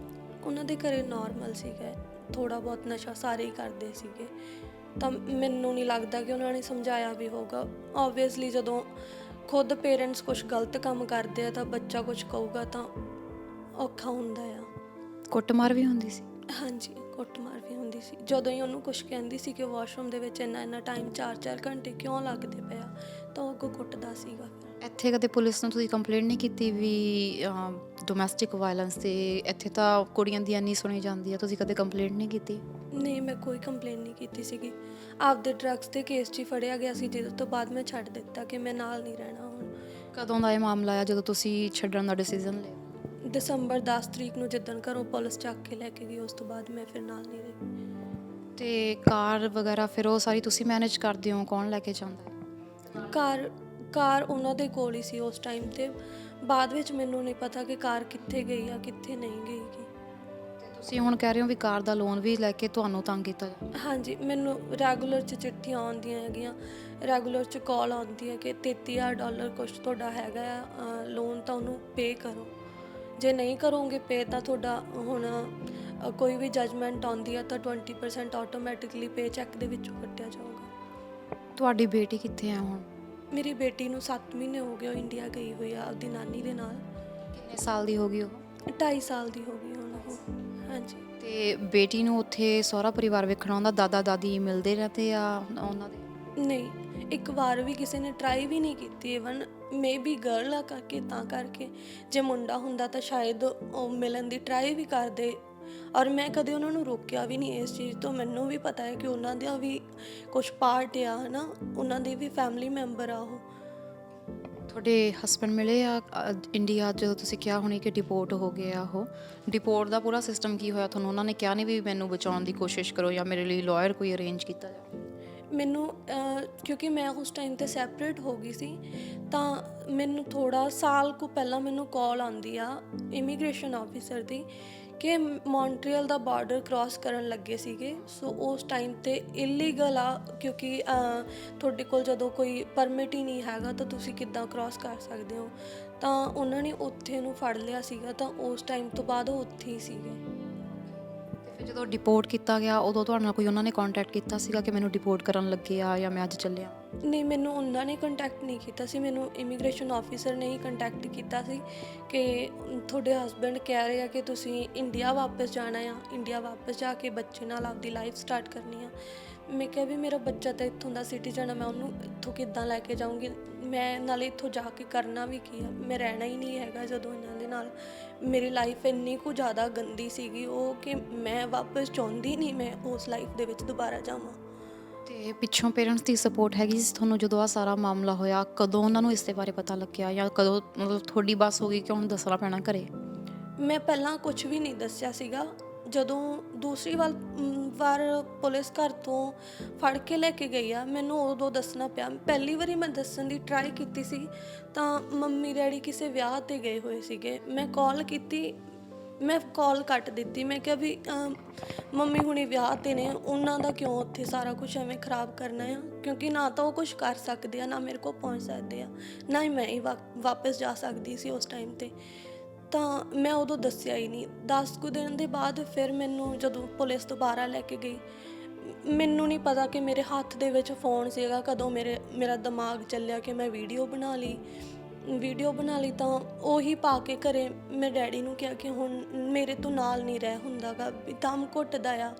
ਉਹਨਾਂ ਦੇ ਘਰੇ ਨਾਰਮਲ ਸੀਗਾ, ਥੋੜ੍ਹਾ ਬਹੁਤ ਨਸ਼ਾ ਸਾਰੇ ਹੀ ਕਰਦੇ ਸੀਗੇ, ਤਾਂ ਮੈਨੂੰ ਨਹੀਂ ਲੱਗਦਾ ਕਿ ਉਹਨਾਂ ਨੇ ਸਮਝਾਇਆ ਵੀ ਹੋਊਗਾ। ਓਬਵੀਅਸਲੀ ਜਦੋਂ ਖੁਦ ਪੇਰੈਂਟਸ ਕੁਝ ਗਲਤ ਕੰਮ ਕਰਦੇ ਆ ਤਾਂ ਬੱਚਾ ਕੁਝ ਕਹੂਗਾ ਤਾਂ ਔਖਾ ਹੁੰਦਾ ਆ। ਕੁੱਟਮਾਰ ਵੀ ਹੁੰਦੀ ਸੀ? ਹਾਂਜੀ, ਕੁੱਟਮਾਰ ਵੀ ਹੁੰਦੀ ਸੀ। ਜਦੋਂ ਹੀ ਉਹਨੂੰ ਕੁਝ ਕਹਿੰਦੀ ਸੀ ਕਿ ਵਾਸ਼ਰੂਮ ਦੇ ਵਿੱਚ ਇੰਨਾ ਟਾਈਮ 4-4 ਘੰਟੇ ਕਿਉਂ ਲੱਗਦੇ ਪਿਆ, ਤਾਂ ਉਹ ਅੱਗੋਂ ਕੁੱਟਦਾ ਸੀਗਾ। ਇੱਥੇ ਕਦੇ ਪੁਲਿਸ ਨੂੰ ਤੁਸੀਂ ਕੰਪਲੇਂਟ ਨਹੀਂ ਕੀਤੀ ਵੀ ਡੋਮੈਸਟਿਕ ਵਾਇਲੈਂਸ 'ਤੇ? ਇੱਥੇ ਤਾਂ ਕੁੜੀਆਂ ਦੀ ਇੰਨੀ ਸੁਣੀ ਜਾਂਦੀ ਆ, ਤੁਸੀਂ ਕਦੇ ਕੰਪਲੇਂਟ ਨਹੀਂ ਕੀਤੀ? ਨਹੀਂ, ਮੈਂ ਕੋਈ ਕੰਪਲੇਂਟ ਨਹੀਂ ਕੀਤੀ ਸੀਗੀ। ਆਪਦੇ ਡਰੱਗਸ ਦੇ ਕੇਸ 'ਚ ਹੀ ਫੜਿਆ ਗਿਆ ਸੀ, ਜਿਹਦੇ ਤੋਂ ਬਾਅਦ ਮੈਂ ਛੱਡ ਦਿੱਤਾ ਕਿ ਮੈਂ ਨਾਲ ਨਹੀਂ ਰਹਿਣਾ ਹੁਣ। ਕਦੋਂ ਦਾ ਇਹ ਮਾਮਲਾ ਆ ਜਦੋਂ ਤੁਸੀਂ ਛੱਡਣ ਦਾ ਡਿਸੀਜ਼ਨ ਲਿਆ? ਦਸੰਬਰ 10 ਤਰੀਕ ਨੂੰ ਜਿੱਦਣ ਘਰੋਂ ਪੁਲਿਸ ਚੱਕ ਕੇ ਲੈ ਕੇ ਗਈ, ਉਸ ਤੋਂ ਬਾਅਦ ਮੈਂ ਫਿਰ ਨਾਲ ਨਹੀਂ ਰਹੀ। ਤੇ ਕਾਰ ਵਗੈਰਾ ਫਿਰ ਉਹ ਸਾਰੀ ਤੁਸੀਂ ਮੈਨੇਜ ਕਰਦੇ ਹੋ? ਕੌਣ ਲੈ ਕੇ ਜਾਂਦਾ ਹੈ? ਕਾਰ ਉਹਨਾਂ ਦੇ ਕੋਲ ਹੀ ਸੀ ਉਸ ਟਾਈਮ ਤੇ। ਬਾਅਦ ਵਿੱਚ ਮੈਨੂੰ ਨਹੀਂ ਪਤਾ ਕਿ ਕਾਰ ਕਿੱਥੇ ਗਈ ਆ ਕਿੱਥੇ ਨਹੀਂ ਗਈ ਗੀ। ਤੇ ਤੁਸੀਂ ਹੁਣ ਕਹਿ ਰਹੇ ਹੋ ਵੀ ਕਾਰ ਦਾ ਲੋਨ ਵੀ ਲੈ ਕੇ ਤੁਹਾਨੂੰ ਤੰਗ ਕੀਤਾ ਜਾਂਦਾ? ਹਾਂਜੀ, ਮੈਨੂੰ ਰੈਗੂਲਰ 'ਚ ਚਿੱਠੀਆਂ ਆਉਂਦੀਆਂ ਹੈਗੀਆਂ, ਰੈਗੂਲਰ 'ਚ ਕਾਲ ਆਉਂਦੀ ਹੈ ਕਿ $33,000 ਕੁਛ ਤੁਹਾਡਾ ਹੈਗਾ ਆ ਲੋਨ, ਤਾਂ ਉਹਨੂੰ ਪੇ ਕਰੋ। ਜੇ ਨਹੀਂ ਕਰੋਗੇ ਪੇ ਤਾਂ ਤੁਹਾਡਾ ਹੁਣ ਕੋਈ ਵੀ ਜਜਮੈਂਟ ਆਉਂਦੀ ਆ ਤਾਂ 20% ਆਟੋਮੈਟਿਕਲੀ ਪੇ ਚੈੱਕ ਦੇ ਵਿੱਚੋਂ ਕੱਟਿਆ ਜਾਊਗਾ। ਤੁਹਾਡੀ ਬੇਟੀ ਕਿੱਥੇ ਹੈ ਹੁਣ? ਮੇਰੀ ਬੇਟੀ ਨੂੰ 7 ਮਹੀਨੇ ਹੋ ਗਏ, ਉਹ ਇੰਡੀਆ ਗਈ ਹੋਈ ਆ ਆਪਦੀ ਨਾਨੀ ਦੇ ਨਾਲ। ਕਿੰਨੇ ਸਾਲ ਦੀ ਹੋ ਗਈ ਉਹ? 2.5 ਸਾਲ ਦੀ ਹੋ ਗਈ ਹੁਣ ਉਹ। ਹਾਂਜੀ। ਤੇ ਬੇਟੀ ਨੂੰ ਉੱਥੇ ਸਹੁਰਾ ਪਰਿਵਾਰ ਵੇਖਣਾ ਆਉਂਦਾ? ਦਾਦਾ ਦਾਦੀ ਮਿਲਦੇ ਰਹਤੇ ਆ ਉਹਨਾਂ ਦੇ? ਨਹੀਂ, ਇੱਕ ਵਾਰ ਵੀ ਕਿਸੇ ਨੇ ਟਰਾਈ ਵੀ ਨਹੀਂ ਕੀਤੀ। ਇਵਨ ਮੇ ਬੀ ਗਰਲ ਆ ਕਰਕੇ ਤਾਂ ਕਰਕੇ, ਜੇ ਮੁੰਡਾ ਹੁੰਦਾ ਤਾਂ ਸ਼ਾਇਦ ਉਹ ਮਿਲਣ ਦੀ ਟਰਾਈ ਵੀ ਕਰਦੇ। ਔਰ ਮੈਂ ਕਦੇ ਉਹਨਾਂ ਨੂੰ ਰੋਕਿਆ ਵੀ ਨਹੀਂ ਇਸ ਚੀਜ਼ ਤੋਂ। ਮੈਨੂੰ ਵੀ ਪਤਾ ਹੈ ਕਿ ਉਹਨਾਂ ਦਾ ਵੀ ਕੁਝ ਪਾਰਟ ਆ, ਹੈ ਨਾ, ਉਹਨਾਂ ਦੇ ਵੀ ਫੈਮਿਲੀ ਮੈਂਬਰ ਆ ਉਹ। ਤੁਹਾਡੇ ਹਸਬੈਂਡ ਮਿਲੇ ਆ ਇੰਡੀਆ ਜਦੋਂ ਤੁਸੀਂ ਕਿਹਾ ਹੋਣੀ ਕਿ ਡਿਪੋਰਟ ਹੋ ਗਏ ਆ? ਉਹ ਡਿਪੋਰਟ ਦਾ ਪੂਰਾ ਸਿਸਟਮ ਕੀ ਹੋਇਆ ਤੁਹਾਨੂੰ? ਉਹਨਾਂ ਨੇ ਕਿਹਾ ਨਹੀਂ ਵੀ ਮੈਨੂੰ ਬਚਾਉਣ ਦੀ ਕੋਸ਼ਿਸ਼ ਕਰੋ ਜਾਂ ਮੇਰੇ ਲਈ ਲਾਇਰ ਕੋਈ ਅਰੇਂਜ ਕੀਤਾ ਜਾਵੇ? ਮੈਨੂੰ ਕਿਉਂਕਿ ਮੈਂ ਉਸ ਟਾਈਮ 'ਤੇ ਸੈਪਰੇਟ ਹੋ ਗਈ ਸੀ, ਤਾਂ ਮੈਨੂੰ ਥੋੜ੍ਹਾ ਸਾਲ ਕੁ ਪਹਿਲਾਂ ਮੈਨੂੰ ਕਾਲ ਆਉਂਦੀ ਆ ਇਮੀਗ੍ਰੇਸ਼ਨ ਆਫਿਸਰ ਦੀ ਕਿ ਮੌਂਟਰੀਅਲ ਦਾ ਬਾਰਡਰ ਕ੍ਰਾਸ ਕਰਨ ਲੱਗੇ ਸੀਗੇ। ਸੋ ਉਸ ਟਾਈਮ 'ਤੇ ਇਲੀਗਲ ਆ, ਕਿਉਂਕਿ ਤੁਹਾਡੇ ਕੋਲ ਜਦੋਂ ਕੋਈ ਪਰਮਿਟ ਹੀ ਨਹੀਂ ਹੈਗਾ ਤਾਂ ਤੁਸੀਂ ਕਿੱਦਾਂ ਕ੍ਰਾਸ ਕਰ ਸਕਦੇ ਹੋ। ਤਾਂ ਉਹਨਾਂ ਨੇ ਉੱਥੇ ਨੂੰ ਫੜ ਲਿਆ ਸੀਗਾ, ਤਾਂ ਉਸ ਟਾਈਮ ਤੋਂ ਬਾਅਦ ਉਹ ਉੱਥੇ ਹੀ ਸੀਗੇ। ਫਿਰ ਜਦੋਂ ਡਿਪੋਰਟ ਕੀਤਾ ਗਿਆ ਉਦੋਂ ਤੁਹਾਡੇ ਨਾਲ ਕੋਈ ਉਹਨਾਂ ਨੇ ਕੰਟੈਕਟ ਕੀਤਾ ਸੀਗਾ ਕਿ ਮੈਨੂੰ ਡਿਪੋਰਟ ਕਰਨ ਲੱਗੇ ਆ ਜਾਂ ਮੈਂ ਅੱਜ ਚੱਲਿਆ? ਨਹੀਂ, ਮੈਨੂੰ ਉਹਨਾਂ ਨੇ ਕੰਟੈਕਟ ਨਹੀਂ ਕੀਤਾ ਸੀ, ਮੈਨੂੰ ਇਮੀਗ੍ਰੇਸ਼ਨ ਆਫਿਸਰ ਨੇ ਹੀ ਕੰਟੈਕਟ ਕੀਤਾ ਸੀ ਕਿ ਤੁਹਾਡੇ ਹਸਬੈਂਡ ਕਹਿ ਰਹੇ ਆ ਕਿ ਤੁਸੀਂ ਇੰਡੀਆ ਵਾਪਸ ਜਾਣਾ ਆ, ਇੰਡੀਆ ਵਾਪਸ ਜਾ ਕੇ ਬੱਚੇ ਨਾਲ ਆਪਦੀ ਲਾਈਫ ਸਟਾਰਟ ਕਰਨੀ ਆ। ਮੈਂ ਕਿਹਾ ਵੀ ਮੇਰਾ ਬੱਚਾ ਤਾਂ ਇੱਥੋਂ ਦਾ ਸਿਟੀਜ਼ਨ ਆ, ਮੈਂ ਉਹਨੂੰ ਇੱਥੋਂ ਕਿੱਦਾਂ ਲੈ ਕੇ ਜਾਊਂਗੀ? ਮੈਂ ਨਾਲੇ ਇੱਥੋਂ ਜਾ ਕੇ ਕਰਨਾ ਵੀ ਕੀ ਆ? ਮੈਂ ਰਹਿਣਾ ਹੀ ਨਹੀਂ ਹੈਗਾ ਜਦੋਂ ਇਹਨਾਂ ਦੇ ਨਾਲ। ਮੇਰੀ ਲਾਈਫ ਇੰਨੀ ਕੁ ਜ਼ਿਆਦਾ ਗੰਦੀ ਸੀਗੀ ਉਹ ਕਿ ਮੈਂ ਵਾਪਸ ਚਾਹੁੰਦੀ ਨਹੀਂ ਮੈਂ ਉਸ ਲਾਈਫ ਦੇ ਵਿੱਚ ਦੁਬਾਰਾ ਜਾਵਾਂ। ਤੇ ਪਿੱਛੋਂ ਪੇਰੈਂਟਸ ਦੀ ਸਪੋਰਟ ਹੈਗੀ ਸੀ ਤੁਹਾਨੂੰ ਜਦੋਂ ਆਹ ਸਾਰਾ ਮਾਮਲਾ ਹੋਇਆ? ਕਦੋਂ ਉਹਨਾਂ ਨੂੰ ਇਸ ਦੇ ਬਾਰੇ ਪਤਾ ਲੱਗਿਆ ਜਾਂ ਕਦੋਂ ਮਤਲਬ ਤੁਹਾਡੀ ਬੱਸ ਹੋ ਗਈ ਕਿ ਹੁਣ ਦੱਸਣਾ ਪੈਣਾ ਘਰੇ? ਮੈਂ ਪਹਿਲਾਂ ਕੁਝ ਵੀ ਨਹੀਂ ਦੱਸਿਆ ਸੀਗਾ। ਜਦੋਂ ਦੂਸਰੀ ਵਾਰ ਪੁਲਿਸ ਘਰ ਤੋਂ ਫੜ ਕੇ ਲੈ ਕੇ ਗਈ ਆ, ਮੈਨੂੰ ਉਦੋਂ ਦੱਸਣਾ ਪਿਆ। ਪਹਿਲੀ ਵਾਰੀ ਮੈਂ ਦੱਸਣ ਦੀ ਟਰਾਈ ਕੀਤੀ ਸੀ ਤਾਂ ਮੰਮੀ ਡੈਡੀ ਕਿਸੇ ਵਿਆਹ 'ਤੇ ਗਏ ਹੋਏ ਸੀਗੇ। ਮੈਂ ਕਾਲ ਕੀਤੀ, ਮੈਂ ਕਾਲ ਕੱਟ ਦਿੱਤੀ। ਮੈਂ ਕਿਹਾ ਵੀ ਮੰਮੀ ਹੁਣੀ ਵਿਆਹ 'ਤੇ ਨੇ, ਉਹਨਾਂ ਦਾ ਕਿਉਂ ਉੱਥੇ ਸਾਰਾ ਕੁਝ ਐਵੇਂ ਖ਼ਰਾਬ ਕਰਨਾ ਆ? ਕਿਉਂਕਿ ਨਾ ਤਾਂ ਉਹ ਕੁਝ ਕਰ ਸਕਦੇ ਆ, ਨਾ ਮੇਰੇ ਕੋਲ ਪਹੁੰਚ ਸਕਦੇ ਆ, ਨਾ ਹੀ ਮੈਂ ਹੀ ਵਾਪਸ ਜਾ ਸਕਦੀ ਸੀ ਉਸ ਟਾਈਮ 'ਤੇ। ਤਾਂ ਮੈਂ ਉਦੋਂ ਦੱਸਿਆ ਹੀ ਨਹੀਂ। 10 ਕੁ ਦਿਨ ਦੇ ਬਾਅਦ ਫਿਰ ਮੈਨੂੰ ਜਦੋਂ ਪੁਲਿਸ ਦੁਬਾਰਾ ਲੈ ਕੇ ਗਈ, ਮੈਨੂੰ ਨਹੀਂ ਪਤਾ ਕਿ ਮੇਰੇ ਹੱਥ ਦੇ ਵਿੱਚ ਫ਼ੋਨ ਸੀਗਾ ਕਦੋਂ ਮੇਰਾ ਦਿਮਾਗ ਚੱਲਿਆ ਕਿ ਮੈਂ ਵੀਡੀਓ ਬਣਾ ਲਈ ਤਾਂ ਉਹੀ ਪਾ ਕੇ ਘਰੇ ਮੈਂ ਡੈਡੀ ਨੂੰ ਕਿਹਾ ਕਿ ਹੁਣ ਮੇਰੇ ਤੋਂ ਨਾਲ ਨਹੀਂ ਰਹਿ ਹੁੰਦਾ ਗਾ, ਵੀ ਦਮ ਘੁੱਟਦਾ ਆ,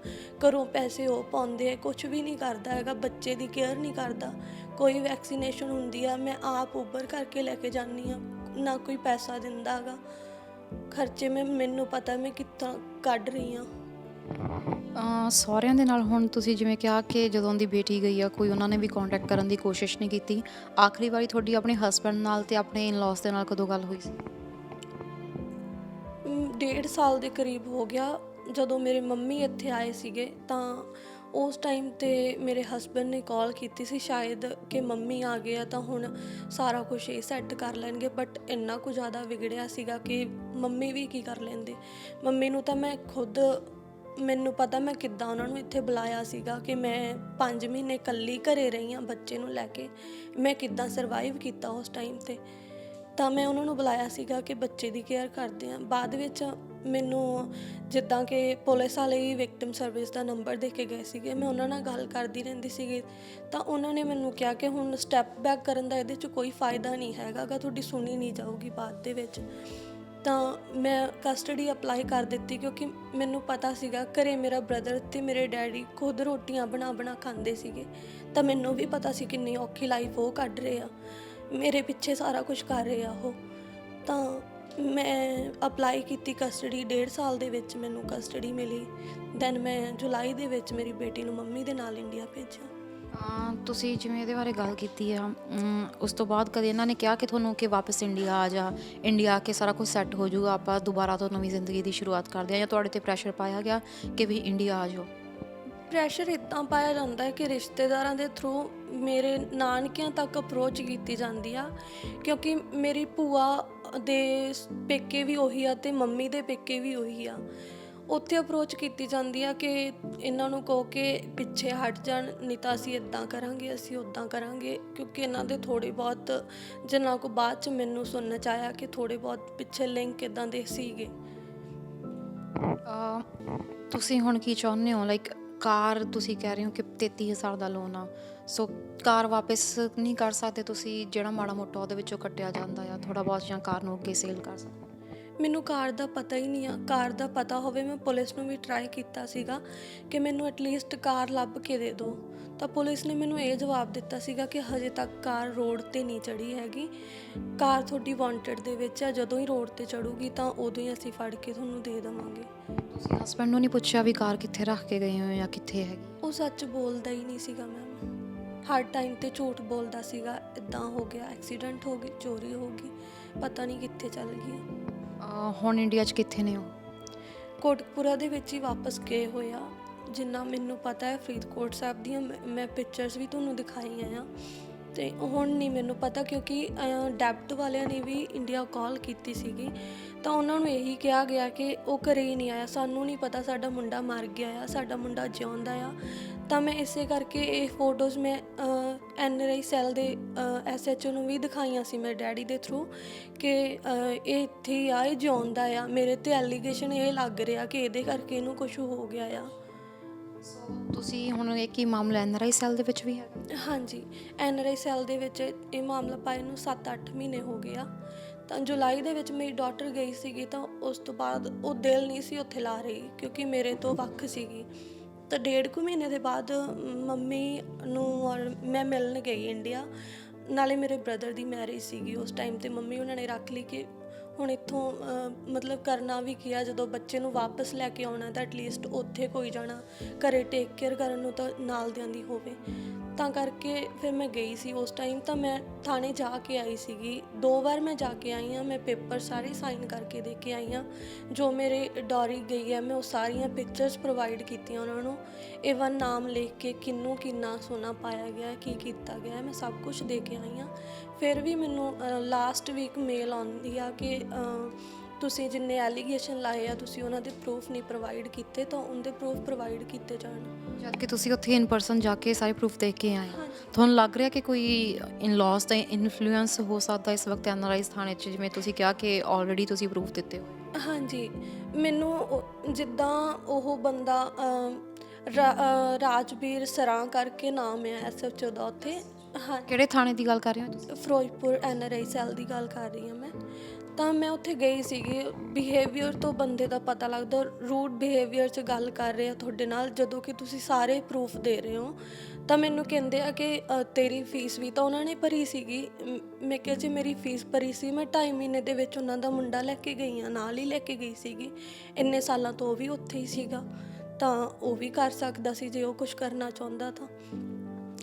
ਘਰੋਂ ਪੈਸੇ ਉਹ ਪਾਉਂਦੇ ਆ, ਕੁਝ ਵੀ ਨਹੀਂ ਕਰਦਾ ਹੈਗਾ, ਬੱਚੇ ਦੀ ਕੇਅਰ ਨਹੀਂ ਕਰਦਾ। ਕੋਈ ਵੈਕਸੀਨੇਸ਼ਨ ਹੁੰਦੀ ਆ ਮੈਂ ਆਪ ਉਬਰ ਕਰਕੇ ਲੈ ਕੇ ਜਾਂਦੀ ਆ, ਨਾ ਕੋਈ ਪੈਸਾ ਦਿੰਦਾ ਹੈਗਾ। ਖਰਚੇ ਮੈਨੂੰ ਪਤਾ ਮੈਂ ਕਿੱਥੋਂ ਕੱਢ ਰਹੀ ਹਾਂ। ਸਹੁਰਿਆਂ ਦੇ ਨਾਲ ਹੁਣ ਤੁਸੀਂ ਜਿਵੇਂ ਕਿਹਾ ਕਿ ਜਦੋਂ ਦੀ ਬੇਟੀ ਗਈ ਆ ਕੋਈ ਉਹਨਾਂ ਨੇ ਵੀ ਕੰਟੈਕਟ ਕਰਨ ਦੀ ਕੋਸ਼ਿਸ਼ ਨਹੀਂ ਕੀਤੀ। ਆਖਰੀ ਵਾਰੀ ਤੁਹਾਡੀ ਆਪਣੇ ਹਸਬੈਂਡ ਨਾਲ ਤੇ ਆਪਣੇ ਇਨ-ਲॉज ਦੇ ਨਾਲ ਕਦੋਂ ਗੱਲ ਹੋਈ ਸੀ? 1.5 ਸਾਲ ਦੇ ਕਰੀਬ ਹੋ ਗਿਆ। ਜਦੋਂ ਮੇਰੇ ਮੰਮੀ ਇੱਥੇ ਆਏ ਸੀਗੇ ਤਾਂ ਉਸ ਟਾਈਮ 'ਤੇ ਮੇਰੇ ਹਸਬੈਂਡ ਨੇ ਕਾਲ ਕੀਤੀ ਸੀ ਸ਼ਾਇਦ ਕਿ ਮੰਮੀ ਆ ਗਏ ਆ ਤਾਂ ਹੁਣ ਸਾਰਾ ਕੁਝ ਇਹ ਸੈੱਟ ਕਰ ਲੈਣਗੇ। ਬਟ ਇੰਨਾ ਕੁ ਜ਼ਿਆਦਾ ਵਿਗੜਿਆ ਸੀਗਾ ਕਿ ਮੰਮੀ ਵੀ ਕੀ ਕਰ ਲੈਂਦੇ। ਮੰਮੀ ਨੂੰ ਤਾਂ ਮੈਂ ਖੁਦ, ਮੈਨੂੰ ਪਤਾ ਮੈਂ ਕਿੱਦਾਂ ਉਹਨਾਂ ਨੂੰ ਇੱਥੇ ਬੁਲਾਇਆ ਸੀਗਾ ਕਿ ਮੈਂ 5 ਮਹੀਨੇ ਇਕੱਲੀ ਘਰੇ ਰਹੀ ਹਾਂ ਬੱਚੇ ਨੂੰ ਲੈ ਕੇ, ਮੈਂ ਕਿੱਦਾਂ ਸਰਵਾਈਵ ਕੀਤਾ ਉਸ ਟਾਈਮ 'ਤੇ। ਤਾਂ ਮੈਂ ਉਹਨਾਂ ਨੂੰ ਬੁਲਾਇਆ ਸੀਗਾ ਕਿ ਬੱਚੇ ਦੀ ਕੇਅਰ ਕਰਦੇ ਹਾਂ। ਬਾਅਦ ਵਿੱਚ ਮੈਨੂੰ ਜਿੱਦਾਂ ਕਿ ਪੁਲਿਸ ਵਾਲੇ ਹੀ ਵਿਕਟਿਮ ਸਰਵਿਸ ਦਾ ਨੰਬਰ ਦੇ ਕੇ ਗਏ ਸੀਗੇ, ਮੈਂ ਉਹਨਾਂ ਨਾਲ ਗੱਲ ਕਰਦੀ ਰਹਿੰਦੀ ਸੀਗੀ ਤਾਂ ਉਹਨਾਂ ਨੇ ਮੈਨੂੰ ਕਿਹਾ ਕਿ ਹੁਣ ਸਟੈਪ ਬੈਕ ਕਰਨ ਦਾ ਇਹਦੇ 'ਚ ਕੋਈ ਫਾਇਦਾ ਨਹੀਂ ਹੈਗਾ ਗਾ, ਤੁਹਾਡੀ ਸੁਣੀ ਨਹੀਂ ਜਾਊਗੀ ਬਾਅਦ ਦੇ ਵਿੱਚ। ਤਾਂ ਮੈਂ ਕਸਟਡੀ ਅਪਲਾਈ ਕਰ ਦਿੱਤੀ ਕਿਉਂਕਿ ਮੈਨੂੰ ਪਤਾ ਸੀਗਾ ਘਰੇ ਮੇਰਾ ਬ੍ਰਦਰ ਅਤੇ ਮੇਰੇ ਡੈਡੀ ਖੁਦ ਰੋਟੀਆਂ ਬਣਾ ਖਾਂਦੇ ਸੀਗੇ, ਤਾਂ ਮੈਨੂੰ ਵੀ ਪਤਾ ਸੀ ਕਿੰਨੀ ਔਖੀ ਲਾਈਫ ਉਹ ਕੱਢ ਰਹੇ ਆ, ਮੇਰੇ ਪਿੱਛੇ ਸਾਰਾ ਕੁਝ ਕਰ ਰਹੇ ਆ ਉਹ। ਤਾਂ ਮੈਂ ਅਪਲਾਈ ਕੀਤੀ ਕਸਟਡੀ, 1.5 ਸਾਲ ਦੇ ਵਿੱਚ ਮੈਨੂੰ ਕਸਟਡੀ ਮਿਲੀ। ਦੈਨ ਮੈਂ ਜੁਲਾਈ ਦੇ ਵਿੱਚ ਮੇਰੀ ਬੇਟੀ ਨੂੰ ਮੰਮੀ ਦੇ ਨਾਲ ਇੰਡੀਆ ਭੇਜਿਆ। ਤੁਸੀਂ ਜਿਵੇਂ ਇਹਦੇ ਬਾਰੇ ਗੱਲ ਕੀਤੀ ਆ, ਉਸ ਤੋਂ ਬਾਅਦ ਕਦੇ ਇਹਨਾਂ ਨੇ ਕਿਹਾ ਕਿ ਤੁਹਾਨੂੰ ਕਿ ਵਾਪਸ ਇੰਡੀਆ ਆ ਜਾ, ਇੰਡੀਆ ਆ ਕੇ ਸਾਰਾ ਕੁਝ ਸੈੱਟ ਹੋ ਜਾਊਗਾ, ਆਪਾਂ ਦੁਬਾਰਾ ਤੋਂ ਨਵੀਂ ਜ਼ਿੰਦਗੀ ਦੀ ਸ਼ੁਰੂਆਤ ਕਰਦੇ ਹਾਂ, ਜਾਂ ਤੁਹਾਡੇ 'ਤੇ ਪ੍ਰੈਸ਼ਰ ਪਾਇਆ ਗਿਆ ਕਿ ਵੀ ਇੰਡੀਆ ਆ ਜਾਓ? ਪ੍ਰੈਸ਼ਰ ਇੱਦਾਂ ਪਾਇਆ ਜਾਂਦਾ ਹੈ ਕਿ ਰਿਸ਼ਤੇਦਾਰਾਂ ਦੇ ਥਰੂ ਮੇਰੇ ਨਾਨਕਿਆਂ ਤੱਕ ਅਪਰੋਚ ਕੀਤੀ ਜਾਂਦੀ ਆ, ਕਿਉਂਕਿ ਮੇਰੀ ਭੂਆ ਦੇ ਪੇਕੇ ਵੀ ਉਹੀ ਆ ਤੇ ਮੰਮੀ ਦੇ ਪੇਕੇ ਵੀ ਉਹੀ ਆ। ਉੱਥੇ ਅਪਰੋਚ ਕੀਤੀ ਜਾਂਦੀ ਆ ਕਿ ਇਹਨਾਂ ਨੂੰ ਕਹੋ ਕਿ ਪਿੱਛੇ ਹਟ ਜਾਣ, ਨਹੀਂ ਤਾਂ ਅਸੀਂ ਇੱਦਾਂ ਕਰਾਂਗੇ, ਅਸੀਂ ਉੱਦਾਂ ਕਰਾਂਗੇ, ਕਿਉਂਕਿ ਇਹਨਾਂ ਦੇ ਥੋੜ੍ਹੇ ਬਹੁਤ ਜਿਨ੍ਹਾਂ ਕੋ ਬਾਅਦ 'ਚ ਮੈਨੂੰ ਸੁਣਨ 'ਚ ਆਇਆ ਕਿ ਥੋੜ੍ਹੇ ਬਹੁਤ ਪਿੱਛੇ ਲਿੰਕ ਇੱਦਾਂ ਦੇ ਸੀਗੇ। ਤੁਸੀਂ ਹੁਣ ਕੀ ਚਾਹੁੰਦੇ ਹੋ? ਲਾਈਕ ਕਾਰ ਤੁਸੀਂ ਕਹਿ ਰਹੇ ਹੋ ਕਿ 33,000 ਦਾ ਲੋਨ ਆ, ਸੋ ਕਾਰ ਵਾਪਸ ਨਹੀਂ ਕਰ ਸਕਦੇ ਤੁਸੀਂ? ਜਿਹੜਾ ਮਾੜਾ ਮੋਟਾ ਉਹਦੇ ਵਿੱਚੋਂ ਕੱਟਿਆ ਜਾਂਦਾ ਆ ਥੋੜ੍ਹਾ ਬਹੁਤ, ਜਾਂ ਕਾਰ ਨੂੰ ਅੱਗੇ ਸੇਲ ਕਰ ਸਕਦੇ? ਮੈਨੂੰ ਕਾਰ ਦਾ ਪਤਾ ਹੀ ਨਹੀਂ ਆ। ਕਾਰ ਦਾ ਪਤਾ ਹੋਵੇ, ਮੈਂ ਪੁਲਿਸ ਨੂੰ ਵੀ ਟਰਾਈ ਕੀਤਾ ਸੀਗਾ ਕਿ ਮੈਨੂੰ ਐਟਲੀਸਟ ਕਾਰ ਲੱਭ ਕੇ ਦੇ ਦਿਓ, ਤਾਂ ਪੁਲਿਸ ਨੇ ਮੈਨੂੰ ਇਹ ਜਵਾਬ ਦਿੱਤਾ ਸੀਗਾ ਕਿ ਹਜੇ ਤੱਕ ਕਾਰ ਰੋਡ ਤੇ ਨਹੀਂ ਚੜ੍ਹੀ ਹੈਗੀ, ਕਾਰ ਤੁਹਾਡੀ ਵਾਂਟਡ ਦੇ ਵਿੱਚ ਆ, ਜਦੋਂ ਹੀ ਰੋਡ ਤੇ ਚੜੂਗੀ ਤਾਂ ਉਦੋਂ ਹੀ ਅਸੀਂ ਫੜ ਕੇ ਤੁਹਾਨੂੰ ਦੇ ਦੇਵਾਂਗੇ। ਤੁਸੀਂ ਹਸਬੈਂਡ ਨੂੰ ਨਹੀਂ ਪੁੱਛਿਆ ਵੀ ਕਾਰ ਕਿੱਥੇ ਰੱਖ ਕੇ ਗਏ ਹੋ ਜਾਂ ਕਿੱਥੇ ਹੈਗੀ? ਉਹ ਸੱਚ ਬੋਲਦਾ ਹੀ ਨਹੀਂ ਸੀਗਾ ਮੈਮ, ਹਰ ਟਾਈਮ ਤੇ ਝੂਠ ਬੋਲਦਾ ਸੀਗਾ। ਇੱਦਾਂ ਹੋ ਗਿਆ, ਐਕਸੀਡੈਂਟ ਹੋ ਗਈ, ਚੋਰੀ ਹੋ ਗਈ, ਪਤਾ ਨਹੀਂ ਕਿੱਥੇ ਚੱਲ ਗਈ। ਹੁਣ ਇੰਡੀਆ 'ਚ ਕਿੱਥੇ ਨੇ ਉਹ? ਕੋਟਕਪੂਰਾ ਦੇ ਵਿੱਚ ਹੀ ਵਾਪਸ ਗਏ ਹੋਏ ਆ, ਜਿੰਨਾ ਮੈਨੂੰ ਪਤਾ ਹੈ। ਫਰੀਦਕੋਟ ਸਾਹਿਬ ਦੀਆਂ ਮੈਂ ਪਿਕਚਰਸ ਵੀ ਤੁਹਾਨੂੰ ਦਿਖਾਈਆਂ ਆ। ਤੇ ਹੁਣ ਨਹੀਂ ਮੈਨੂੰ ਪਤਾ, ਕਿਉਂਕਿ ਡੈਪਟ ਵਾਲਿਆਂ ਨੇ ਵੀ ਇੰਡੀਆ ਕਾਲ ਕੀਤੀ ਸੀਗੀ, ਤਾਂ ਉਹਨਾਂ ਨੂੰ ਇਹੀ ਕਿਹਾ ਗਿਆ ਕਿ ਉਹ ਘਰੇ ਹੀ ਨਹੀਂ ਆਇਆ, ਸਾਨੂੰ ਨਹੀਂ ਪਤਾ ਸਾਡਾ ਮੁੰਡਾ ਮਰ ਗਿਆ ਆ, ਸਾਡਾ ਮੁੰਡਾ ਜਿਉਂਦਾ ਆ। ਤਾਂ ਮੈਂ ਇਸੇ ਕਰਕੇ ਇਹ ਫੋਟੋਜ਼ ਮੈਂ NRI ਸੈੱਲ ਦੇ SHO ਨੂੰ ਵੀ ਦਿਖਾਈਆਂ ਸੀ ਮੇਰੇ ਡੈਡੀ ਦੇ ਥਰੂ ਕਿ ਇਹ ਇੱਥੇ ਹੀ ਆ, ਇਹ ਜਿਉਂਦਾ ਆ। ਮੇਰੇ ਤੇ ਐਲੀਗੇਸ਼ਨ ਇਹ ਲੱਗ ਰਿਹਾ ਕਿ ਇਹਦੇ ਕਰਕੇ ਇਹਨੂੰ ਕੁਝ ਹੋ ਗਿਆ ਆ। ਤੁਸੀਂ ਹੁਣ ਇਹ ਕੀ ਮਾਮਲਾ NRI ਸੈੱਲ ਦੇ ਵਿੱਚ ਵੀ ਹੈ? ਹਾਂਜੀ, NRI ਸੈੱਲ ਦੇ ਵਿੱਚ ਇਹ ਮਾਮਲਾ ਪਾਏ ਨੂੰ 7-8 ਮਹੀਨੇ ਹੋ ਗਏ ਆ। ਤਾਂ ਜੁਲਾਈ ਦੇ ਵਿੱਚ ਮੇਰੀ ਡਾਟਰ ਗਈ ਸੀਗੀ, ਤਾਂ ਉਸ ਤੋਂ ਬਾਅਦ ਉਹ ਦਿਲ ਨਹੀਂ ਸੀ ਉੱਥੇ ਲਾ ਰਹੀ, ਕਿਉਂਕਿ ਮੇਰੇ ਤੋਂ ਵੱਖ ਸੀਗੀ। ਤਾਂ 1.5 ਮਹੀਨੇ ਦੇ ਬਾਅਦ ਮੰਮੀ ਨੂੰ ਔਰ ਮੈਂ ਮਿਲਣ ਗਈ ਇੰਡੀਆ, ਨਾਲੇ ਮੇਰੇ ਬ੍ਰਦਰ ਦੀ ਮੈਰਿਜ ਸੀਗੀ ਉਸ ਟਾਈਮ 'ਤੇ। ਮੰਮੀ ਉਹਨਾਂ ਨੇ ਰੱਖ ਲਈ ਕਿ ਹੁਣ ਇੱਥੋਂ ਮਤਲਬ ਕਰਨਾ ਵੀ ਕੀ ਆ, ਜਦੋਂ ਬੱਚੇ ਨੂੰ ਵਾਪਸ ਲੈ ਕੇ ਆਉਣਾ ਤਾਂ ਐਟਲੀਸਟ ਉੱਥੇ ਕੋਈ ਜਾਣਾ ਘਰੇ ਟੇਕ ਕੇਅਰ ਕਰਨ ਨੂੰ ਤਾਂ ਨਾਲ ਦਿਆਂ ਦੀ ਹੋਵੇ। ਤਾਂ ਕਰਕੇ ਫਿਰ ਮੈਂ ਗਈ ਸੀ ਉਸ ਟਾਈਮ। ਤਾਂ ਮੈਂ ਥਾਣੇ ਜਾ ਕੇ ਆਈ ਸੀਗੀ, 2 ਵਾਰ ਮੈਂ ਜਾ ਕੇ ਆਈ ਹਾਂ। ਮੈਂ ਪੇਪਰ ਸਾਰੇ ਸਾਈਨ ਕਰਕੇ ਦੇ ਕੇ ਆਈ ਹਾਂ। ਜੋ ਮੇਰੇ ਡੋਰੀ ਗਈ ਹੈ ਮੈਂ ਉਹ ਸਾਰੀਆਂ ਪਿਕਚਰਸ ਪ੍ਰੋਵਾਈਡ ਕੀਤੀਆਂ ਉਹਨਾਂ ਨੂੰ, ਈਵਨ ਨਾਮ ਲਿਖ ਕੇ ਕਿਹਨੂੰ ਕਿੰਨਾ ਸੋਨਾ ਪਾਇਆ ਗਿਆ, ਕੀ ਕੀਤਾ ਗਿਆ, ਮੈਂ ਸਭ ਕੁਝ ਦੇ ਕੇ ਆਈ ਹਾਂ। ਫਿਰ ਵੀ ਮੈਨੂੰ ਲਾਸਟ ਵੀਕ ਮੇਲ ਆਉਂਦੀ ਆ ਕਿ ਤੁਸੀਂ ਜਿੰਨੇ ਐਲੀਗੇਸ਼ਨ ਲਾਏ ਆ ਤੁਸੀਂ ਉਹਨਾਂ ਦੇ ਪ੍ਰੂਫ ਨਹੀਂ ਪ੍ਰੋਵਾਈਡ ਕੀਤੇ, ਤਾਂ ਉਹਦੇ ਪ੍ਰੂਫ ਪ੍ਰੋਵਾਈਡ ਕੀਤੇ ਜਾਣ। ਜਦ ਕਿ ਤੁਸੀਂ ਉੱਥੇ ਇਨ ਪਰਸਨ ਜਾ ਕੇ ਸਾਰੇ ਪ੍ਰੂਫ ਦੇਖ ਕੇ ਆਏ, ਤੁਹਾਨੂੰ ਲੱਗ ਰਿਹਾ ਕਿ ਕੋਈ ਇਨ-ਲॉज ਦਾ ਇਨਫਲੂਐਂਸ ਹੋ ਸਕਦਾ ਇਸ ਵਕਤ NRI ਥਾਣੇ 'ਚ, ਜਿਵੇਂ ਤੁਸੀਂ ਕਿਹਾ ਕਿ ਆਲਰੇਡੀ ਤੁਸੀਂ ਪ੍ਰੂਫ ਦਿੱਤੇ ਹੋ? ਹਾਂਜੀ, ਮੈਨੂੰ ਜਿੱਦਾਂ ਉਹ ਬੰਦਾ ਰਾਜਵੀਰ ਸਰਾਂ ਕਰਕੇ ਨਾਮ ਹੈ SHO ਦਾ ਉੱਥੇ। ਹਾਂ, ਕਿਹੜੇ ਥਾਣੇ ਦੀ ਗੱਲ ਕਰ ਰਹੇ ਹੋ ਤੁਸੀਂ? ਫਿਰੋਜ਼ਪੁਰ NRI ਸੈੱਲ ਦੀ ਗੱਲ ਕਰ ਰਹੀ ਹਾਂ ਮੈਂ। ਤਾਂ ਮੈਂ ਉੱਥੇ ਗਈ ਸੀਗੀ, ਬਿਹੇਵੀਅਰ ਤੋਂ ਬੰਦੇ ਦਾ ਪਤਾ ਲੱਗਦਾ, ਰੂਡ ਬਿਹੇਵੀਅਰ 'ਚ ਗੱਲ ਕਰ ਰਹੇ ਆ ਤੁਹਾਡੇ ਨਾਲ, ਜਦੋਂ ਕਿ ਤੁਸੀਂ ਸਾਰੇ ਪ੍ਰੂਫ ਦੇ ਰਹੇ ਹੋ। ਤਾਂ ਮੈਨੂੰ ਕਹਿੰਦੇ ਆ ਕਿ ਤੇਰੀ ਫੀਸ ਵੀ ਤਾਂ ਉਹਨਾਂ ਨੇ ਭਰੀ ਸੀਗੀ। ਮੈਂ ਕਿਹਾ ਜੀ ਮੇਰੀ ਫੀਸ ਭਰੀ ਸੀ, ਮੈਂ 2.5 ਮਹੀਨੇ ਦੇ ਵਿੱਚ ਉਹਨਾਂ ਦਾ ਮੁੰਡਾ ਲੈ ਕੇ ਗਈ ਹਾਂ, ਨਾਲ ਹੀ ਲੈ ਕੇ ਗਈ ਸੀਗੀ। ਇੰਨੇ ਸਾਲਾਂ ਤੋਂ ਉਹ ਵੀ ਉੱਥੇ ਹੀ ਸੀਗਾ, ਤਾਂ ਉਹ ਵੀ ਕਰ ਸਕਦਾ ਸੀ ਜੇ ਉਹ ਕੁਝ ਕਰਨਾ ਚਾਹੁੰਦਾ। ਤਾਂ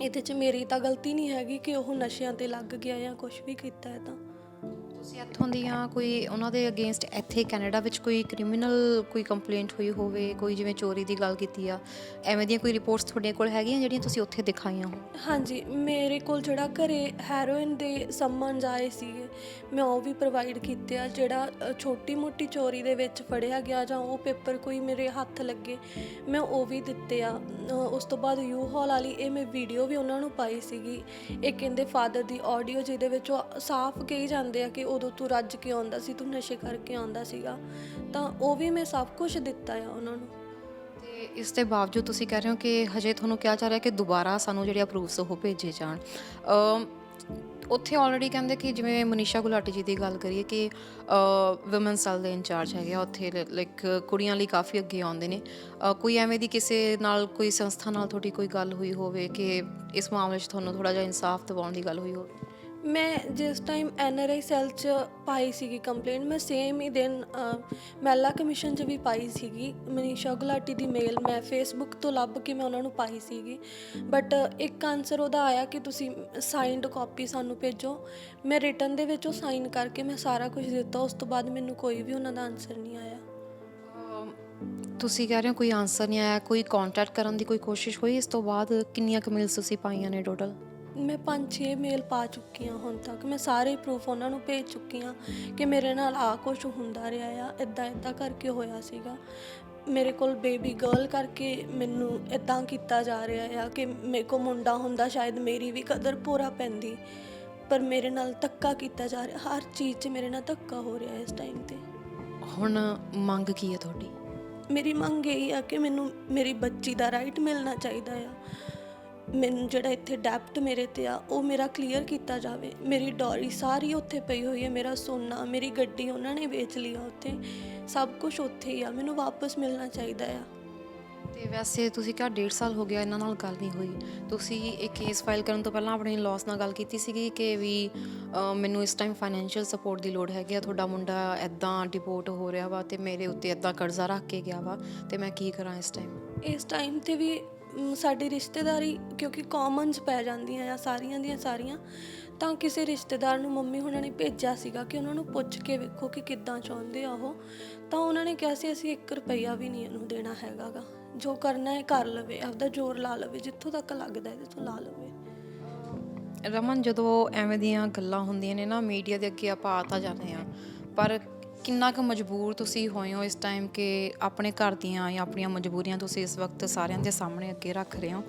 ਇਹਦੇ 'ਚ ਮੇਰੀ ਤਾਂ ਗਲਤੀ ਨਹੀਂ ਹੈਗੀ ਕਿ ਉਹ ਨਸ਼ਿਆਂ 'ਤੇ ਲੱਗ ਗਿਆ ਜਾਂ ਕੁਝ ਵੀ ਕੀਤਾ ਹੈ। ਤਾਂ ਤੁਸੀਂ ਇੱਥੋਂ ਦੀਆਂ ਕੋਈ ਉਹਨਾਂ ਦੇ ਅਗੇਂਸਟ ਇੱਥੇ ਕੈਨੇਡਾ ਵਿੱਚ ਕੋਈ ਕ੍ਰਿਮੀਨਲ ਕੋਈ ਕੰਪਲੇਂਟ ਹੋਈ ਹੋਵੇ, ਕੋਈ ਜਿਵੇਂ ਚੋਰੀ ਦੀ ਗੱਲ ਕੀਤੀ ਆ, ਐਵੇਂ ਦੀਆਂ ਕੋਈ ਰਿਪੋਰਟਸ ਤੁਹਾਡੇ ਕੋਲ ਹੈਗੀਆਂ ਜਿਹੜੀਆਂ ਤੁਸੀਂ ਉੱਥੇ ਦਿਖਾਈਆਂ ਹੋ? ਹਾਂਜੀ, ਮੇਰੇ ਕੋਲ ਜਿਹੜਾ ਘਰੇ ਹੈਰੋਇਨ ਦੇ ਸੰਮਨਜ਼ ਆਏ ਸੀਗੇ ਮੈਂ ਉਹ ਵੀ ਪ੍ਰੋਵਾਈਡ ਕੀਤੇ ਆ। ਜਿਹੜਾ ਛੋਟੀ ਮੋਟੀ ਚੋਰੀ ਦੇ ਵਿੱਚ ਫੜਿਆ ਗਿਆ ਜਾਂ ਉਹ ਪੇਪਰ ਕੋਈ ਮੇਰੇ ਹੱਥ ਲੱਗੇ ਮੈਂ ਉਹ ਵੀ ਦਿੱਤੇ ਆ। ਉਸ ਤੋਂ ਬਾਅਦ U-Haul ਵਾਲੀ ਇਹ ਮੈਂ ਵੀਡੀਓ ਵੀ ਉਹਨਾਂ ਨੂੰ ਪਾਈ ਸੀਗੀ। ਇਹ ਕਹਿੰਦੇ ਫਾਦਰ ਦੀ ਆਡੀਓ ਜਿਹਦੇ ਵਿੱਚ ਉਹ ਸਾਫ਼ ਕਹੀ ਜਾਂਦੇ ਆ ਕਿ ਉਦੋਂ ਤੂੰ ਰੱਜ ਕੇ ਆਉਂਦਾ ਸੀ, ਤੂੰ ਨਸ਼ੇ ਕਰਕੇ ਆਉਂਦਾ ਸੀਗਾ। ਤਾਂ ਉਹ ਵੀ ਮੈਂ ਸਭ ਕੁਝ ਦਿੱਤਾ ਆ ਉਹਨਾਂ ਨੂੰ। ਤੇ ਇਸ ਦੇ ਬਾਵਜੂਦ ਤੁਸੀਂ ਕਹਿ ਰਹੇ ਹੋ ਕਿ ਹਜੇ ਤੁਹਾਨੂੰ ਕਿਹਾ ਜਾ ਰਿਹਾ ਕਿ ਦੁਬਾਰਾ ਸਾਨੂੰ ਜਿਹੜੇ ਪ੍ਰੂਫਸ ਉਹ ਭੇਜੇ ਜਾਣ। ਉੱਥੇ ਆਲਰੇਡੀ ਕਹਿੰਦੇ ਕਿ ਜਿਵੇਂ ਮਨੀਸ਼ਾ ਗੁਲਾਟੀ ਜੀ ਦੀ ਗੱਲ ਕਰੀਏ ਕਿ ਵੂਮਨ ਸੈੱਲ ਦੇ ਇੰਚਾਰਜ ਹੈਗੇ ਆ ਉੱਥੇ, ਲਾਈਕ ਕੁੜੀਆਂ ਲਈ ਕਾਫੀ ਅੱਗੇ ਆਉਂਦੇ ਨੇ। ਕੋਈ ਐਵੇਂ ਦੀ ਕਿਸੇ ਨਾਲ ਕੋਈ ਸੰਸਥਾ ਨਾਲ ਤੁਹਾਡੀ ਕੋਈ ਗੱਲ ਹੋਈ ਹੋਵੇ ਕਿ ਇਸ ਮਾਮਲੇ 'ਚ ਤੁਹਾਨੂੰ ਥੋੜ੍ਹਾ ਜਿਹਾ ਇਨਸਾਫ ਦਿਵਾਉਣ ਦੀ ਗੱਲ ਹੋਈ ਹੋਵੇ? ਮੈਂ ਜਿਸ ਟਾਈਮ NRI ਸੈੱਲ 'ਚ ਪਾਈ ਸੀਗੀ ਕੰਪਲੇਂਟ, ਮੈਂ ਸੇਮ ਹੀ ਦਿਨ ਮਹਿਲਾ ਕਮਿਸ਼ਨ 'ਚ ਵੀ ਪਾਈ ਸੀਗੀ। ਮਨੀਸ਼ਾ ਗੁਲਾਟੀ ਦੀ ਮੇਲ ਮੈਂ ਫੇਸਬੁੱਕ ਤੋਂ ਲੱਭ ਕੇ ਮੈਂ ਉਹਨਾਂ ਨੂੰ ਪਾਈ ਸੀਗੀ, ਬਟ ਇੱਕ ਆਨਸਰ ਉਹਦਾ ਆਇਆ ਕਿ ਤੁਸੀਂ ਸਾਈਨਡ ਕਾਪੀ ਸਾਨੂੰ ਭੇਜੋ। ਮੈਂ ਰਿਟਨ ਦੇ ਵਿੱਚ ਉਹ ਸਾਈਨ ਕਰਕੇ ਮੈਂ ਸਾਰਾ ਕੁਝ ਦਿੱਤਾ। ਉਸ ਤੋਂ ਬਾਅਦ ਮੈਨੂੰ ਕੋਈ ਵੀ ਉਹਨਾਂ ਦਾ ਆਨਸਰ ਨਹੀਂ ਆਇਆ। ਤੁਸੀਂ ਕਹਿ ਰਹੇ ਹੋ ਕੋਈ ਆਨਸਰ ਨਹੀਂ ਆਇਆ, ਕੋਈ ਕੰਟੈਕਟ ਕਰਨ ਦੀ ਕੋਈ ਕੋਸ਼ਿਸ਼ ਹੋਈ? ਇਸ ਤੋਂ ਬਾਅਦ ਕਿੰਨੀਆਂ ਕੁ ਮੇਲਸ ਤੁਸੀਂ ਪਾਈਆਂ ਨੇ ਟੋਟਲ? ਮੈਂ 5-6 ਮੇਲ ਪਾ ਚੁੱਕੀ ਹਾਂ ਹੁਣ ਤੱਕ। ਮੈਂ ਸਾਰੇ ਪ੍ਰੂਫ ਉਹਨਾਂ ਨੂੰ ਭੇਜ ਚੁੱਕੀ ਹਾਂ ਕਿ ਮੇਰੇ ਨਾਲ ਆ ਕੁਝ ਹੁੰਦਾ ਰਿਹਾ ਆ, ਇੱਦਾਂ ਕਰਕੇ ਹੋਇਆ ਸੀਗਾ। ਮੇਰੇ ਕੋਲ ਬੇਬੀ ਗਰਲ ਕਰਕੇ ਮੈਨੂੰ ਇੱਦਾਂ ਕੀਤਾ ਜਾ ਰਿਹਾ ਆ ਕਿ ਮੇਰੇ ਕੋਲ ਮੁੰਡਾ ਹੁੰਦਾ ਸ਼ਾਇਦ ਮੇਰੀ ਵੀ ਕਦਰ ਪੂਰਾ ਪੈਂਦੀ, ਪਰ ਮੇਰੇ ਨਾਲ ਧੱਕਾ ਕੀਤਾ ਜਾ ਰਿਹਾ। ਹਰ ਚੀਜ਼ 'ਚ ਮੇਰੇ ਨਾਲ ਧੱਕਾ ਹੋ ਰਿਹਾ ਇਸ ਟਾਈਮ 'ਤੇ। ਹੁਣ ਮੰਗ ਕੀ ਹੈ ਤੁਹਾਡੀ? ਮੇਰੀ ਮੰਗ ਇਹ ਆ ਕਿ ਮੈਨੂੰ ਮੇਰੀ ਬੱਚੀ ਦਾ ਰਾਈਟ ਮਿਲਣਾ ਚਾਹੀਦਾ ਆ। ਮੈਨੂੰ ਜਿਹੜਾ ਇੱਥੇ ਡੈਪਟ ਮੇਰੇ 'ਤੇ ਆ ਉਹ ਮੇਰਾ ਕਲੀਅਰ ਕੀਤਾ ਜਾਵੇ। ਮੇਰੀ ਡੌਰੀ ਸਾਰੀ ਉੱਥੇ ਪਈ ਹੋਈ ਹੈ, ਮੇਰਾ ਸੋਨਾ, ਮੇਰੀ ਗੱਡੀ ਉਹਨਾਂ ਨੇ ਵੇਚ ਲਈ ਆ ਉੱਥੇ, ਸਭ ਕੁਝ ਉੱਥੇ ਹੀ ਆ। ਮੈਨੂੰ ਵਾਪਸ ਮਿਲਣਾ ਚਾਹੀਦਾ ਆ। ਤੇ ਵੈਸੇ ਤੁਸੀਂ ਕਿਹਾ 1.5 ਸਾਲ ਹੋ ਗਿਆ ਇਹਨਾਂ ਨਾਲ ਗੱਲ ਨਹੀਂ ਹੋਈ। ਤੁਸੀਂ ਇਹ ਕੇਸ ਫਾਈਲ ਕਰਨ ਤੋਂ ਪਹਿਲਾਂ ਆਪਣੇ ਲੌਸ ਨਾਲ ਗੱਲ ਕੀਤੀ ਸੀਗੀ ਕਿ ਵੀ ਮੈਨੂੰ ਇਸ ਟਾਈਮ ਫਾਈਨੈਂਸ਼ੀਅਲ ਸਪੋਰਟ ਦੀ ਲੋੜ ਹੈਗੀ ਆ, ਤੁਹਾਡਾ ਮੁੰਡਾ ਇੱਦਾਂ ਡਿਪੋਰਟ ਹੋ ਰਿਹਾ ਵਾ ਤੇ ਮੇਰੇ ਉੱਤੇ ਇੱਦਾਂ ਕਰਜ਼ਾ ਰੱਖ ਕੇ ਗਿਆ ਵਾ ਤੇ ਮੈਂ ਕੀ ਕਰਾਂ ਇਸ ਟਾਈਮ? ਇਸ ਟਾਈਮ 'ਤੇ ਵੀ ਸਾਡੀ ਰਿਸ਼ਤੇਦਾਰੀ ਕਿਉਂਕਿ ਕਾਮਨਸ ਪੈ ਜਾਂਦੀਆਂ ਆ ਸਾਰੀਆਂ ਦੀਆਂ ਸਾਰੀਆਂ, ਤਾਂ ਕਿਸੇ ਰਿਸ਼ਤੇਦਾਰ ਨੂੰ ਮੰਮੀ ਹੁਣਾਂ ਨੇ ਭੇਜਿਆ ਸੀਗਾ ਕਿ ਉਹਨਾਂ ਨੂੰ ਪੁੱਛ ਕੇ ਵੇਖੋ ਕਿ ਕਿੱਦਾਂ ਚਾਹੁੰਦੇ ਆ ਉਹ। ਤਾਂ ਉਹਨਾਂ ਨੇ ਕਿਹਾ ਸੀ ਅਸੀਂ 1 ਰੁਪਈਆ ਵੀ ਨਹੀਂ ਇਹਨੂੰ ਦੇਣਾ ਹੈਗਾ ਗਾ, ਜੋ ਕਰਨਾ ਹੈ ਕਰ ਲਵੇ, ਆਪਦਾ ਜ਼ੋਰ ਲਾ ਲਵੇ, ਜਿੱਥੋਂ ਤੱਕ ਲੱਗਦਾ ਇਹਦੇ ਤੋਂ ਲਾ ਲਵੇ। ਰਮਨ, ਜਦੋਂ ਐਵੇਂ ਦੀਆਂ ਗੱਲਾਂ ਹੁੰਦੀਆਂ ਨੇ ਨਾ ਮੀਡੀਆ ਦੇ ਅੱਗੇ ਆਪਾਂ ਆ ਤਾਂ ਜਾਂਦੇ ਆ, ਪਰ ਕਿੰਨਾ ਕੁ ਮਜਬੂਰ ਤੁਸੀਂ ਹੋਏ ਹੋ ਇਸ ਟਾਈਮ ਕਿ ਆਪਣੇ ਘਰ ਦੀਆਂ ਜਾਂ ਆਪਣੀਆਂ ਮਜਬੂਰੀਆਂ ਤੁਸੀਂ ਇਸ ਵਕਤ ਸਾਰਿਆਂ ਦੇ ਸਾਹਮਣੇ ਅੱਗੇ ਰੱਖ ਰਹੇ ਹੋ?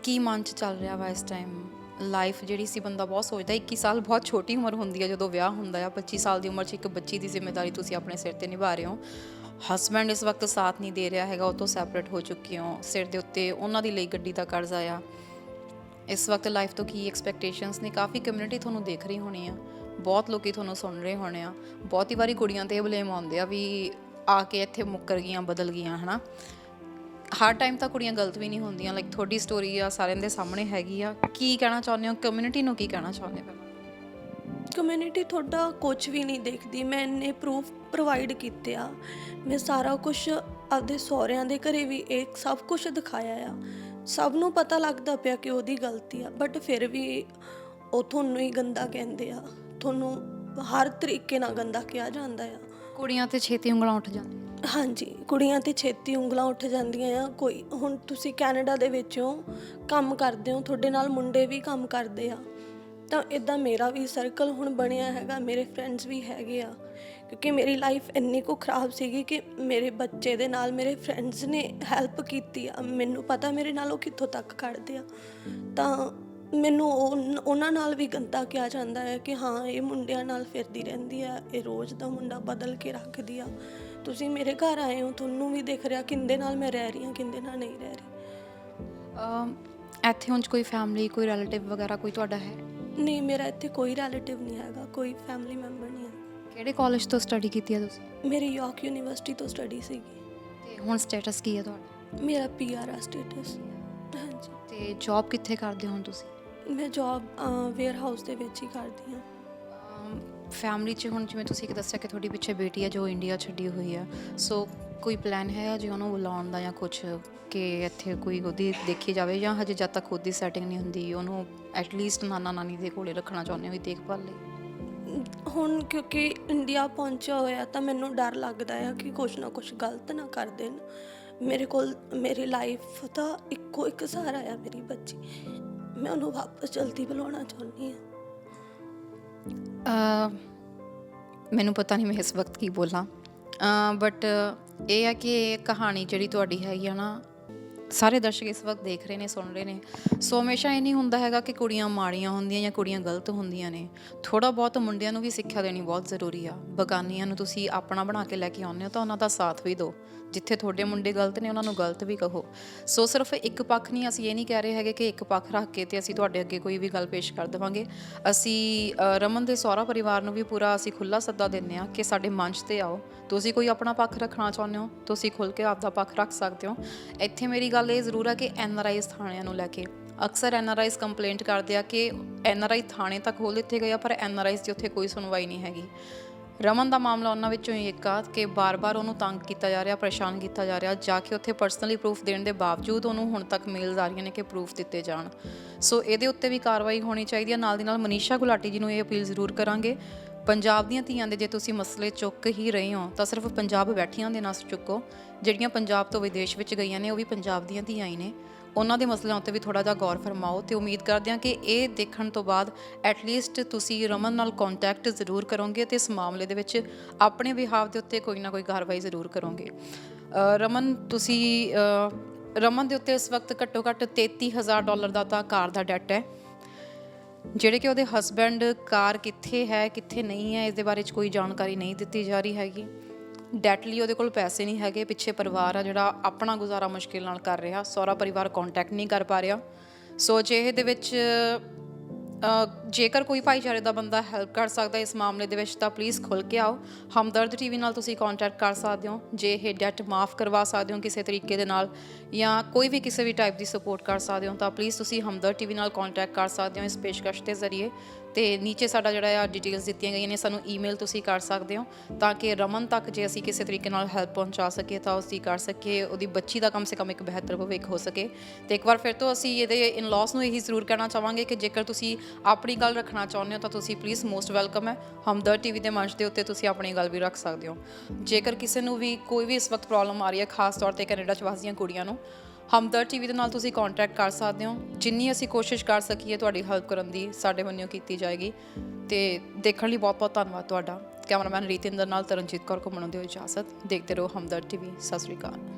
ਕੀ ਮਨ 'ਚ ਚੱਲ ਰਿਹਾ ਵਾ ਇਸ ਟਾਈਮ? ਲਾਈਫ ਜਿਹੜੀ ਸੀ ਬੰਦਾ ਬਹੁਤ ਸੋਚਦਾ, 21 ਸਾਲ ਬਹੁਤ ਛੋਟੀ ਉਮਰ ਹੁੰਦੀ ਹੈ ਜਦੋਂ ਵਿਆਹ ਹੁੰਦਾ ਆ। 25 ਸਾਲ ਦੀ ਉਮਰ 'ਚ ਇੱਕ ਬੱਚੀ ਦੀ ਜ਼ਿੰਮੇਵਾਰੀ ਤੁਸੀਂ ਆਪਣੇ ਸਿਰ 'ਤੇ ਨਿਭਾ ਰਹੇ ਹੋ। ਹਸਬੈਂਡ ਇਸ ਵਕਤ ਸਾਥ ਨਹੀਂ ਦੇ ਰਿਹਾ ਹੈਗਾ, ਉਹ ਤੋਂ ਸੈਪਰੇਟ ਹੋ ਚੁੱਕੇ ਹੋ, ਸਿਰ ਦੇ ਉੱਤੇ ਉਹਨਾਂ ਦੀ ਲਈ ਗੱਡੀ ਦਾ ਕਰਜ਼ਾ ਆ। ਇਸ ਵਕਤ ਲਾਈਫ ਤੋਂ ਕੀ ਐਕਸਪੈਕਟੇਸ਼ਨਸ ਨੇ? ਕਾਫੀ ਕਮਿਊਨਿਟੀ ਤੁਹਾਨੂੰ ਦੇਖ ਰਹੀ ਹੋਣੀ ਆ, ਬਹੁਤ ਲੋਕੀ ਤੁਹਾਨੂੰ ਸੁਣ ਰਹੇ ਹੋਣੇ ਆ। ਬਹੁਤੀ ਵਾਰੀ ਕੁੜੀਆਂ 'ਤੇ ਬਲੇਮ ਆਉਂਦੇ ਆ ਵੀ ਆ ਕੇ ਇੱਥੇ ਮੁੱਕਰ ਗਈਆਂ, ਬਦਲ ਗਈਆਂ, ਹੈ ਨਾ। ਹਰ ਟਾਈਮ ਤਾਂ ਕੁੜੀਆਂ ਗਲਤ ਵੀ ਨਹੀਂ ਹੁੰਦੀਆਂ। ਲਾਈਕ ਤੁਹਾਡੀ ਸਟੋਰੀ ਆ ਸਾਰਿਆਂ ਦੇ ਸਾਹਮਣੇ ਹੈਗੀ ਆ। ਕੀ ਕਹਿਣਾ ਚਾਹੁੰਦੇ ਹੋ ਕਮਿਊਨਿਟੀ ਨੂੰ? ਕੀ ਕਹਿਣਾ ਚਾਹੁੰਦੇ ਹੋ? ਕਮਿਊਨਿਟੀ ਤੁਹਾਡਾ ਕੁਝ ਵੀ ਨਹੀਂ ਦੇਖਦੀ। ਮੈਂ ਇੰਨੇ ਪ੍ਰੂਫ ਪ੍ਰੋਵਾਈਡ ਕੀਤੇ ਆ, ਮੈਂ ਸਾਰਾ ਕੁਝ ਆਪਦੇ ਸਹੁਰਿਆਂ ਦੇ ਘਰੇ ਵੀ ਇਹ ਸਭ ਕੁਝ ਦਿਖਾਇਆ ਆ। ਸਭ ਨੂੰ ਪਤਾ ਲੱਗਦਾ ਪਿਆ ਕਿ ਉਹਦੀ ਗਲਤੀ ਆ, ਬਟ ਫਿਰ ਵੀ ਉਹ ਤੁਹਾਨੂੰ ਹੀ ਗੰਦਾ ਕਹਿੰਦੇ ਆ। ਤੁਹਾਨੂੰ ਹਰ ਤਰੀਕੇ ਨਾਲ ਗੰਦਾ ਕਿਹਾ ਜਾਂਦਾ ਆ। ਕੁੜੀਆਂ 'ਤੇ ਛੇਤੀ ਉਂਗਲਾਂ ਉੱਠ ਜਾਂਦੀਆਂ। ਹਾਂਜੀ, ਕੁੜੀਆਂ 'ਤੇ ਛੇਤੀ ਉਂਗਲਾਂ ਉੱਠ ਜਾਂਦੀਆਂ ਆ। ਕੋਈ ਹੁਣ ਤੁਸੀਂ ਕੈਨੇਡਾ ਦੇ ਵਿੱਚੋਂ ਕੰਮ ਕਰਦੇ ਹੋ, ਤੁਹਾਡੇ ਨਾਲ ਮੁੰਡੇ ਵੀ ਕੰਮ ਕਰਦੇ ਆ, ਤਾਂ ਇੱਦਾਂ ਮੇਰਾ ਵੀ ਸਰਕਲ ਹੁਣ ਬਣਿਆ ਹੈਗਾ, ਮੇਰੇ ਫਰੈਂਡਸ ਵੀ ਹੈਗੇ ਆ। ਕਿਉਂਕਿ ਮੇਰੀ ਲਾਈਫ ਇੰਨੀ ਕੁ ਖਰਾਬ ਸੀਗੀ ਕਿ ਮੇਰੇ ਬੱਚੇ ਦੇ ਨਾਲ ਮੇਰੇ ਫਰੈਂਡਸ ਨੇ ਹੈਲਪ ਕੀਤੀ ਆ। ਮੈਨੂੰ ਪਤਾ ਮੇਰੇ ਨਾਲ ਉਹ ਕਿੱਥੋਂ ਤੱਕ ਖੜਦੇ ਆ, ਤਾਂ ਮੈਨੂੰ ਉਹਨਾਂ ਨਾਲ ਵੀ ਗੰਦਾ ਕਿਹਾ ਜਾਂਦਾ ਹੈ ਕਿ ਹਾਂ ਇਹ ਮੁੰਡਿਆਂ ਨਾਲ ਫਿਰਦੀ ਰਹਿੰਦੀ ਆ, ਇਹ ਰੋਜ਼ ਦਾ ਮੁੰਡਾ ਬਦਲ ਕੇ ਰੱਖਦੀ ਆ। ਤੁਸੀਂ ਮੇਰੇ ਘਰ ਆਏ ਹੋ, ਤੁਹਾਨੂੰ ਵੀ ਦਿਖ ਰਿਹਾ ਕਿੰਦੇ ਨਾਲ ਮੈਂ ਰਹਿ ਰਹੀ ਹਾਂ, ਕਿੰਦੇ ਨਾਲ ਨਹੀਂ ਰਹਿ ਰਹੀ। ਇੱਥੇ ਉਂਝ ਕੋਈ ਫੈਮਿਲੀ, ਕੋਈ ਰਿਲੇਟਿਵ ਵਗੈਰਾ ਕੋਈ ਤੁਹਾਡਾ ਹੈ? ਨਹੀਂ, ਮੇਰਾ ਇੱਥੇ ਕੋਈ ਰਿਲੇਟਿਵ ਨਹੀਂ ਹੈਗਾ, ਕੋਈ ਫੈਮਿਲੀ ਮੈਂਬਰ ਨਹੀਂ ਹੈ। ਕਿਹੜੇ ਕਾਲਜ ਤੋਂ ਸਟੱਡੀ ਕੀਤੀ ਹੈ ਤੁਸੀਂ? ਮੇਰੀ ਯਾਰਕ ਯੂਨੀਵਰਸਿਟੀ ਤੋਂ ਸਟੱਡੀ ਸੀਗੀ। ਤੇ ਹੁਣ ਸਟੇਟਸ ਕੀ ਹੈ ਤੁਹਾਡਾ? ਮੇਰਾ PR ਆ ਸਟੇਟਸ। ਹਾਂਜੀ। ਤੇ ਜੌਬ ਕਿੱਥੇ ਕਰਦੇ ਹੋ ਹੁਣ ਤੁਸੀਂ? ਮੈਂ ਜੌਬ ਵੇਅਰ ਹਾਊਸ ਦੇ ਵਿੱਚ ਹੀ ਕਰਦੀ ਹਾਂ। ਫੈਮਿਲੀ 'ਚ ਹੁਣ ਜਿਵੇਂ ਤੁਸੀਂ ਦੱਸਿਆ ਕਿ ਤੁਹਾਡੀ ਪਿੱਛੇ ਬੇਟੀ ਹੈ ਜੋ ਇੰਡੀਆ ਛੱਡੀ ਹੋਈ ਆ, ਸੋ ਕੋਈ ਪਲਾਨ ਹੈ ਜੀ ਉਹਨੂੰ ਬੁਲਾਉਣ ਦਾ ਜਾਂ ਕੁਛ ਕਿ ਇੱਥੇ ਕੋਈ ਉਹਦੀ ਦੇਖੀ ਜਾਵੇ, ਜਾਂ ਹਜੇ ਜਦ ਤੱਕ ਖੁਦ ਦੀ ਸੈਟਿੰਗ ਨਹੀਂ ਹੁੰਦੀ ਉਹਨੂੰ ਐਟਲੀਸਟ ਨਾਨਾ ਨਾਨੀ ਦੇ ਕੋਲੇ ਰੱਖਣਾ ਚਾਹੁੰਦੇ ਹੋ ਵੀ ਦੇਖਭਾਲ ਲਈ? ਹੁਣ ਕਿਉਂਕਿ ਇੰਡੀਆ ਪਹੁੰਚਿਆ ਹੋਇਆ ਤਾਂ ਮੈਨੂੰ ਡਰ ਲੱਗਦਾ ਆ ਕਿ ਕੁਛ ਨਾ ਕੁਛ ਗਲਤ ਨਾ ਕਰ ਦੇਣ। ਮੇਰੇ ਕੋਲ ਮੇਰੀ ਲਾਈਫ ਦਾ ਇੱਕੋ ਇੱਕ ਸਹਾਰਾ ਆ ਮੇਰੀ ਬੱਚੀ। ਮੈਂ ਉਹਨੂੰ ਵਾਪਸ ਜਲਦੀ ਬੁਲਾਉਣਾ ਚਾਹੁੰਦੀ ਹਾਂ। ਮੈਨੂੰ ਪਤਾ ਨਹੀਂ ਮੈਂ ਇਸ ਵਕਤ ਕੀ ਬੋਲਾਂ, ਬਟ ਇਹ ਹੈ ਕਿ ਇਹ ਕਹਾਣੀ ਜਿਹੜੀ ਤੁਹਾਡੀ ਹੈਗੀ ਆ ਨਾ, ਸਾਰੇ ਦਰਸ਼ਕ ਇਸ ਵਕਤ ਦੇਖ ਰਹੇ ਨੇ, ਸੁਣ ਰਹੇ ਨੇ। ਸੋ ਹਮੇਸ਼ਾ ਇਹ ਨਹੀਂ ਹੁੰਦਾ ਹੈਗਾ ਕਿ ਕੁੜੀਆਂ ਮਾੜੀਆਂ ਹੁੰਦੀਆਂ ਜਾਂ ਕੁੜੀਆਂ ਗਲਤ ਹੁੰਦੀਆਂ ਨੇ। ਥੋੜ੍ਹਾ ਬਹੁਤ ਮੁੰਡਿਆਂ ਨੂੰ ਵੀ ਸਿੱਖਿਆ ਦੇਣੀ ਬਹੁਤ ਜ਼ਰੂਰੀ ਆ। ਬਗਾਨੀਆਂ ਨੂੰ ਤੁਸੀਂ ਆਪਣਾ ਬਣਾ ਕੇ ਲੈ ਕੇ ਆਉਂਦੇ ਹੋ ਤਾਂ ਉਹਨਾਂ ਦਾ ਸਾਥ ਵੀ ਦਿਓ। ਜਿੱਥੇ ਤੁਹਾਡੇ ਮੁੰਡੇ ਗਲਤ ਨੇ ਉਹਨਾਂ ਨੂੰ ਗਲਤ ਵੀ ਕਹੋ। ਸੋ ਸਿਰਫ ਇੱਕ ਪੱਖ ਨਹੀਂ, ਅਸੀਂ ਇਹ ਨਹੀਂ ਕਹਿ ਰਹੇ ਹੈਗੇ ਕਿ ਇੱਕ ਪੱਖ ਰੱਖ ਕੇ ਤੇ ਅਸੀਂ ਤੁਹਾਡੇ ਅੱਗੇ ਕੋਈ ਵੀ ਗੱਲ ਪੇਸ਼ ਕਰ ਦੇਵਾਂਗੇ। ਅਸੀਂ ਰਮਨ ਦੇ ਸਹੁਰਾ ਪਰਿਵਾਰ ਨੂੰ ਵੀ ਪੂਰਾ ਅਸੀਂ ਖੁੱਲ੍ਹਾ ਸੱਦਾ ਦਿੰਦੇ ਹਾਂ ਕਿ ਸਾਡੇ ਮੰਚ 'ਤੇ ਆਓ। ਤੁਸੀਂ ਕੋਈ ਆਪਣਾ ਪੱਖ ਰੱਖਣਾ ਚਾਹੁੰਦੇ ਹੋ, ਤੁਸੀਂ ਖੁੱਲ੍ਹ ਕੇ ਆਪਦਾ ਪੱਖ ਰੱਖ ਸਕਦੇ ਹੋ। ਇੱਥੇ ਮੇਰੀ ਗੱਲ ਇਹ ਜ਼ਰੂਰ ਹੈ ਕਿ NRIs ਥਾਣਿਆਂ ਨੂੰ ਲੈ ਕੇ ਅਕਸਰ NRIs ਕੰਪਲੇਂਟ ਕਰਦੇ ਆ ਕਿ NRI ਥਾਣੇ ਤੱਕ ਖੋਲ੍ਹ ਦਿੱਤੇ ਗਏ ਆ, ਪਰ NRIs ਦੀ ਉੱਥੇ ਕੋਈ ਸੁਣਵਾਈ ਨਹੀਂ ਹੈਗੀ। ਰਮਨ ਦਾ ਮਾਮਲਾ ਉਹਨਾਂ ਵਿੱਚੋਂ ਹੀ ਇੱਕ ਆ ਕਿ ਬਾਰ-ਬਾਰ ਉਹਨੂੰ ਤੰਗ ਕੀਤਾ ਜਾ ਰਿਹਾ, ਪਰੇਸ਼ਾਨ ਕੀਤਾ ਜਾ ਰਿਹਾ। ਜਾ ਕੇ ਉੱਥੇ ਪਰਸਨਲੀ ਪ੍ਰੂਫ ਦੇਣ ਦੇ ਬਾਵਜੂਦ ਉਹਨੂੰ ਹੁਣ ਤੱਕ ਮੇਲਸ ਆ ਰਹੀਆਂ ਨੇ ਕਿ ਪ੍ਰੂਫ ਦਿੱਤੇ ਜਾਣ। ਸੋ ਇਹਦੇ ਉੱਤੇ ਵੀ ਕਾਰਵਾਈ ਹੋਣੀ ਚਾਹੀਦੀ ਹੈ। ਨਾਲ ਦੀ ਨਾਲ ਮਨੀਸ਼ਾ ਗੁਲਾਟੀ ਜੀ ਨੂੰ ਇਹ ਅਪੀਲ ਜ਼ਰੂਰ ਕਰਾਂਗੇ, ਪੰਜਾਬ ਦੀਆਂ ਧੀਆਂ ਦੇ ਜੇ ਤੁਸੀਂ ਮਸਲੇ ਚੁੱਕ ਹੀ ਰਹੇ ਹੋ ਤਾਂ ਸਿਰਫ ਪੰਜਾਬ ਬੈਠੀਆਂ ਦੇ ਨਾ ਚੁੱਕੋ, ਜਿਹੜੀਆਂ ਪੰਜਾਬ ਤੋਂ ਵਿਦੇਸ਼ ਵਿੱਚ ਗਈਆਂ ਨੇ ਉਹ ਵੀ ਪੰਜਾਬ ਦੀਆਂ ਧੀਆਂ ਹੀ ਨੇ, ਉਹਨਾਂ ਦੇ ਮਸਲਿਆਂ ਉੱਤੇ ਵੀ ਥੋੜਾ ਜਿਹਾ ਗੌਰ ਫਰਮਾਓ। ਤੇ ਉਮੀਦ ਕਰਦੇ ਹਾਂ ਕਿ ਇਹ ਦੇਖਣ ਤੋਂ ਬਾਅਦ ਐਟਲੀਸਟ ਤੁਸੀਂ ਰਮਨ ਨਾਲ ਕੰਟੈਕਟ ਜ਼ਰੂਰ ਕਰੋਗੇ ਤੇ ਇਸ ਮਾਮਲੇ ਦੇ ਵਿੱਚ ਆਪਣੇ ਬਿਹਾਵ ਦੇ ਉੱਤੇ ਕੋਈ ਨਾ ਕੋਈ ਕਾਰਵਾਈ ਜ਼ਰੂਰ ਕਰੋਗੇ। ਰਮਨ ਦੇ ਉੱਤੇ ਇਸ ਵਕਤ ਘੱਟੋ ਘੱਟ $33,000 ਦਾ ਤਾਂ ਕਾਰ ਦਾ ਡੈਟ ਹੈ, ਜਿਹੜੇ ਕਿ ਉਹਦੇ ਹਸਬੈਂਡ ਕਾਰ ਕਿੱਥੇ ਹੈ ਕਿੱਥੇ ਨਹੀਂ ਹੈ ਇਸ ਦੇ ਬਾਰੇ 'ਚ ਕੋਈ ਜਾਣਕਾਰੀ ਨਹੀਂ ਦਿੱਤੀ ਜਾ ਰਹੀ ਹੈਗੀ। ਡੈਟ ਲਈ ਉਹਦੇ ਕੋਲ ਪੈਸੇ ਨਹੀਂ ਹੈਗੇ, ਪਿੱਛੇ ਪਰਿਵਾਰ ਆ ਜਿਹੜਾ ਆਪਣਾ ਗੁਜ਼ਾਰਾ ਮੁਸ਼ਕਿਲ ਨਾਲ ਕਰ ਰਿਹਾ, ਸਹੁਰਾ ਪਰਿਵਾਰ ਕੰਟੈਕਟ ਨਹੀਂ ਕਰ ਪਾ ਰਿਹਾ। ਸੋ ਜੇ ਇਹਦੇ ਵਿੱਚ ਜੇਕਰ ਕੋਈ ਭਾਈਚਾਰੇ ਦਾ ਬੰਦਾ ਹੈਲਪ ਕਰ ਸਕਦਾ ਇਸ ਮਾਮਲੇ ਦੇ ਵਿੱਚ ਤਾਂ ਪਲੀਜ਼ ਖੁੱਲ੍ਹ ਕੇ ਆਓ। ਹਮਦਰਦ ਟੀਵੀ ਨਾਲ ਤੁਸੀਂ ਕੰਟੈਕਟ ਕਰ ਸਕਦੇ ਹੋ। ਜੇ ਇਹ ਡੈਟ ਮਾਫ ਕਰਵਾ ਸਕਦੇ ਹੋ ਕਿਸੇ ਤਰੀਕੇ ਦੇ ਨਾਲ ਜਾਂ ਕੋਈ ਵੀ ਕਿਸੇ ਵੀ ਟਾਈਪ ਦੀ ਸਪੋਰਟ ਕਰ ਸਕਦੇ ਹੋ ਤਾਂ ਪਲੀਜ਼ ਤੁਸੀਂ ਹਮਦਰਦ ਟੀਵੀ ਨਾਲ ਕੰਟੈਕਟ ਕਰ ਸਕਦੇ ਹੋ ਇਸ ਪੇਸ਼ਕਸ਼ ਦੇ ਜ਼ਰੀਏ। ਤੇ ਨੀਚੇ ਸਾਡਾ ਜਿਹੜਾ ਆ ਡਿਟੇਲਸ ਦਿੱਤੀਆਂ ਗਈਆਂ ਨੇ, ਸਾਨੂੰ ਈਮੇਲ ਤੁਸੀਂ ਕਰ ਸਕਦੇ ਹੋ ਤਾਂ ਕਿ ਰਮਨ ਤੱਕ ਜੇ ਅਸੀਂ ਕਿਸੇ ਤਰੀਕੇ ਨਾਲ ਹੈਲਪ ਪਹੁੰਚਾ ਸਕੀਏ ਤਾਂ ਉਸ ਦੀ ਕਰ ਸਕੀਏ, ਉਹਦੀ ਬੱਚੀ ਦਾ ਕਮ ਸੇ ਕਮ ਇੱਕ ਬਿਹਤਰ ਭਵਿੱਖ ਹੋ ਸਕੇ। ਤੇ ਇੱਕ ਵਾਰ ਫਿਰ ਤੋਂ ਅਸੀਂ ਇਹਦੇ ਇਨ-ਲॉस ਨੂੰ ਇਹੀ ਜ਼ਰੂਰ ਕਹਿਣਾ ਚਾਹਾਂਗੇ ਕਿ ਜੇਕਰ ਤੁਸੀਂ ਆਪਣੀ ਗੱਲ ਰੱਖਣਾ ਚਾਹੁੰਦੇ ਹੋ ਤਾਂ ਤੁਸੀਂ ਪਲੀਜ਼ ਮੋਸਟ ਵੈਲਕਮ ਹੈ। ਹਮਦਰਦ ਟੀਵੀ ਦੇ ਮੰਚ ਦੇ ਉੱਤੇ ਤੁਸੀਂ ਆਪਣੀ ਗੱਲ ਵੀ ਰੱਖ ਸਕਦੇ ਹੋ। ਜੇਕਰ ਕਿਸੇ ਨੂੰ ਵੀ ਕੋਈ ਵੀ ਇਸ ਵਕਤ ਪ੍ਰੋਬਲਮ ਆ ਰਹੀ ਹੈ, ਖਾਸ ਤੌਰ 'ਤੇ ਕੈਨੇਡਾ 'ਚ ਵਸਦੀਆਂ ਕੁੜੀਆਂ ਨੂੰ, ਹਮਦਰਦ ਟੀਵੀ ਦੇ ਨਾਲ ਤੁਸੀਂ ਕੰਟੈਕਟ ਕਰ ਸਕਦੇ ਹੋ। ਜਿੰਨੀ ਅਸੀਂ ਕੋਸ਼ਿਸ਼ ਕਰ ਸਕੀਏ ਤੁਹਾਡੀ ਹੈਲਪ ਕਰਨ ਦੀ ਸਾਡੇ ਵੱਲੋਂ ਕੀਤੀ ਜਾਏਗੀ। ਤੇ ਦੇਖਣ ਲਈ ਬਹੁਤ ਬਹੁਤ ਧੰਨਵਾਦ ਤੁਹਾਡਾ। ਕੈਮਰਾਮੈਨ ਰੀਤਿੰਦਰ ਨਾਲ ਤਰਨਜੀਤ ਕੌਰ ਘੁੰਮਣ ਦਿਓ ਇਜਾਜ਼ਤ। ਦੇਖਦੇ ਰਹੋ ਹਮਦਰਦ ਟੀਵੀ। ਸਤਿ ਸ਼੍ਰੀ ਅਕਾਲ।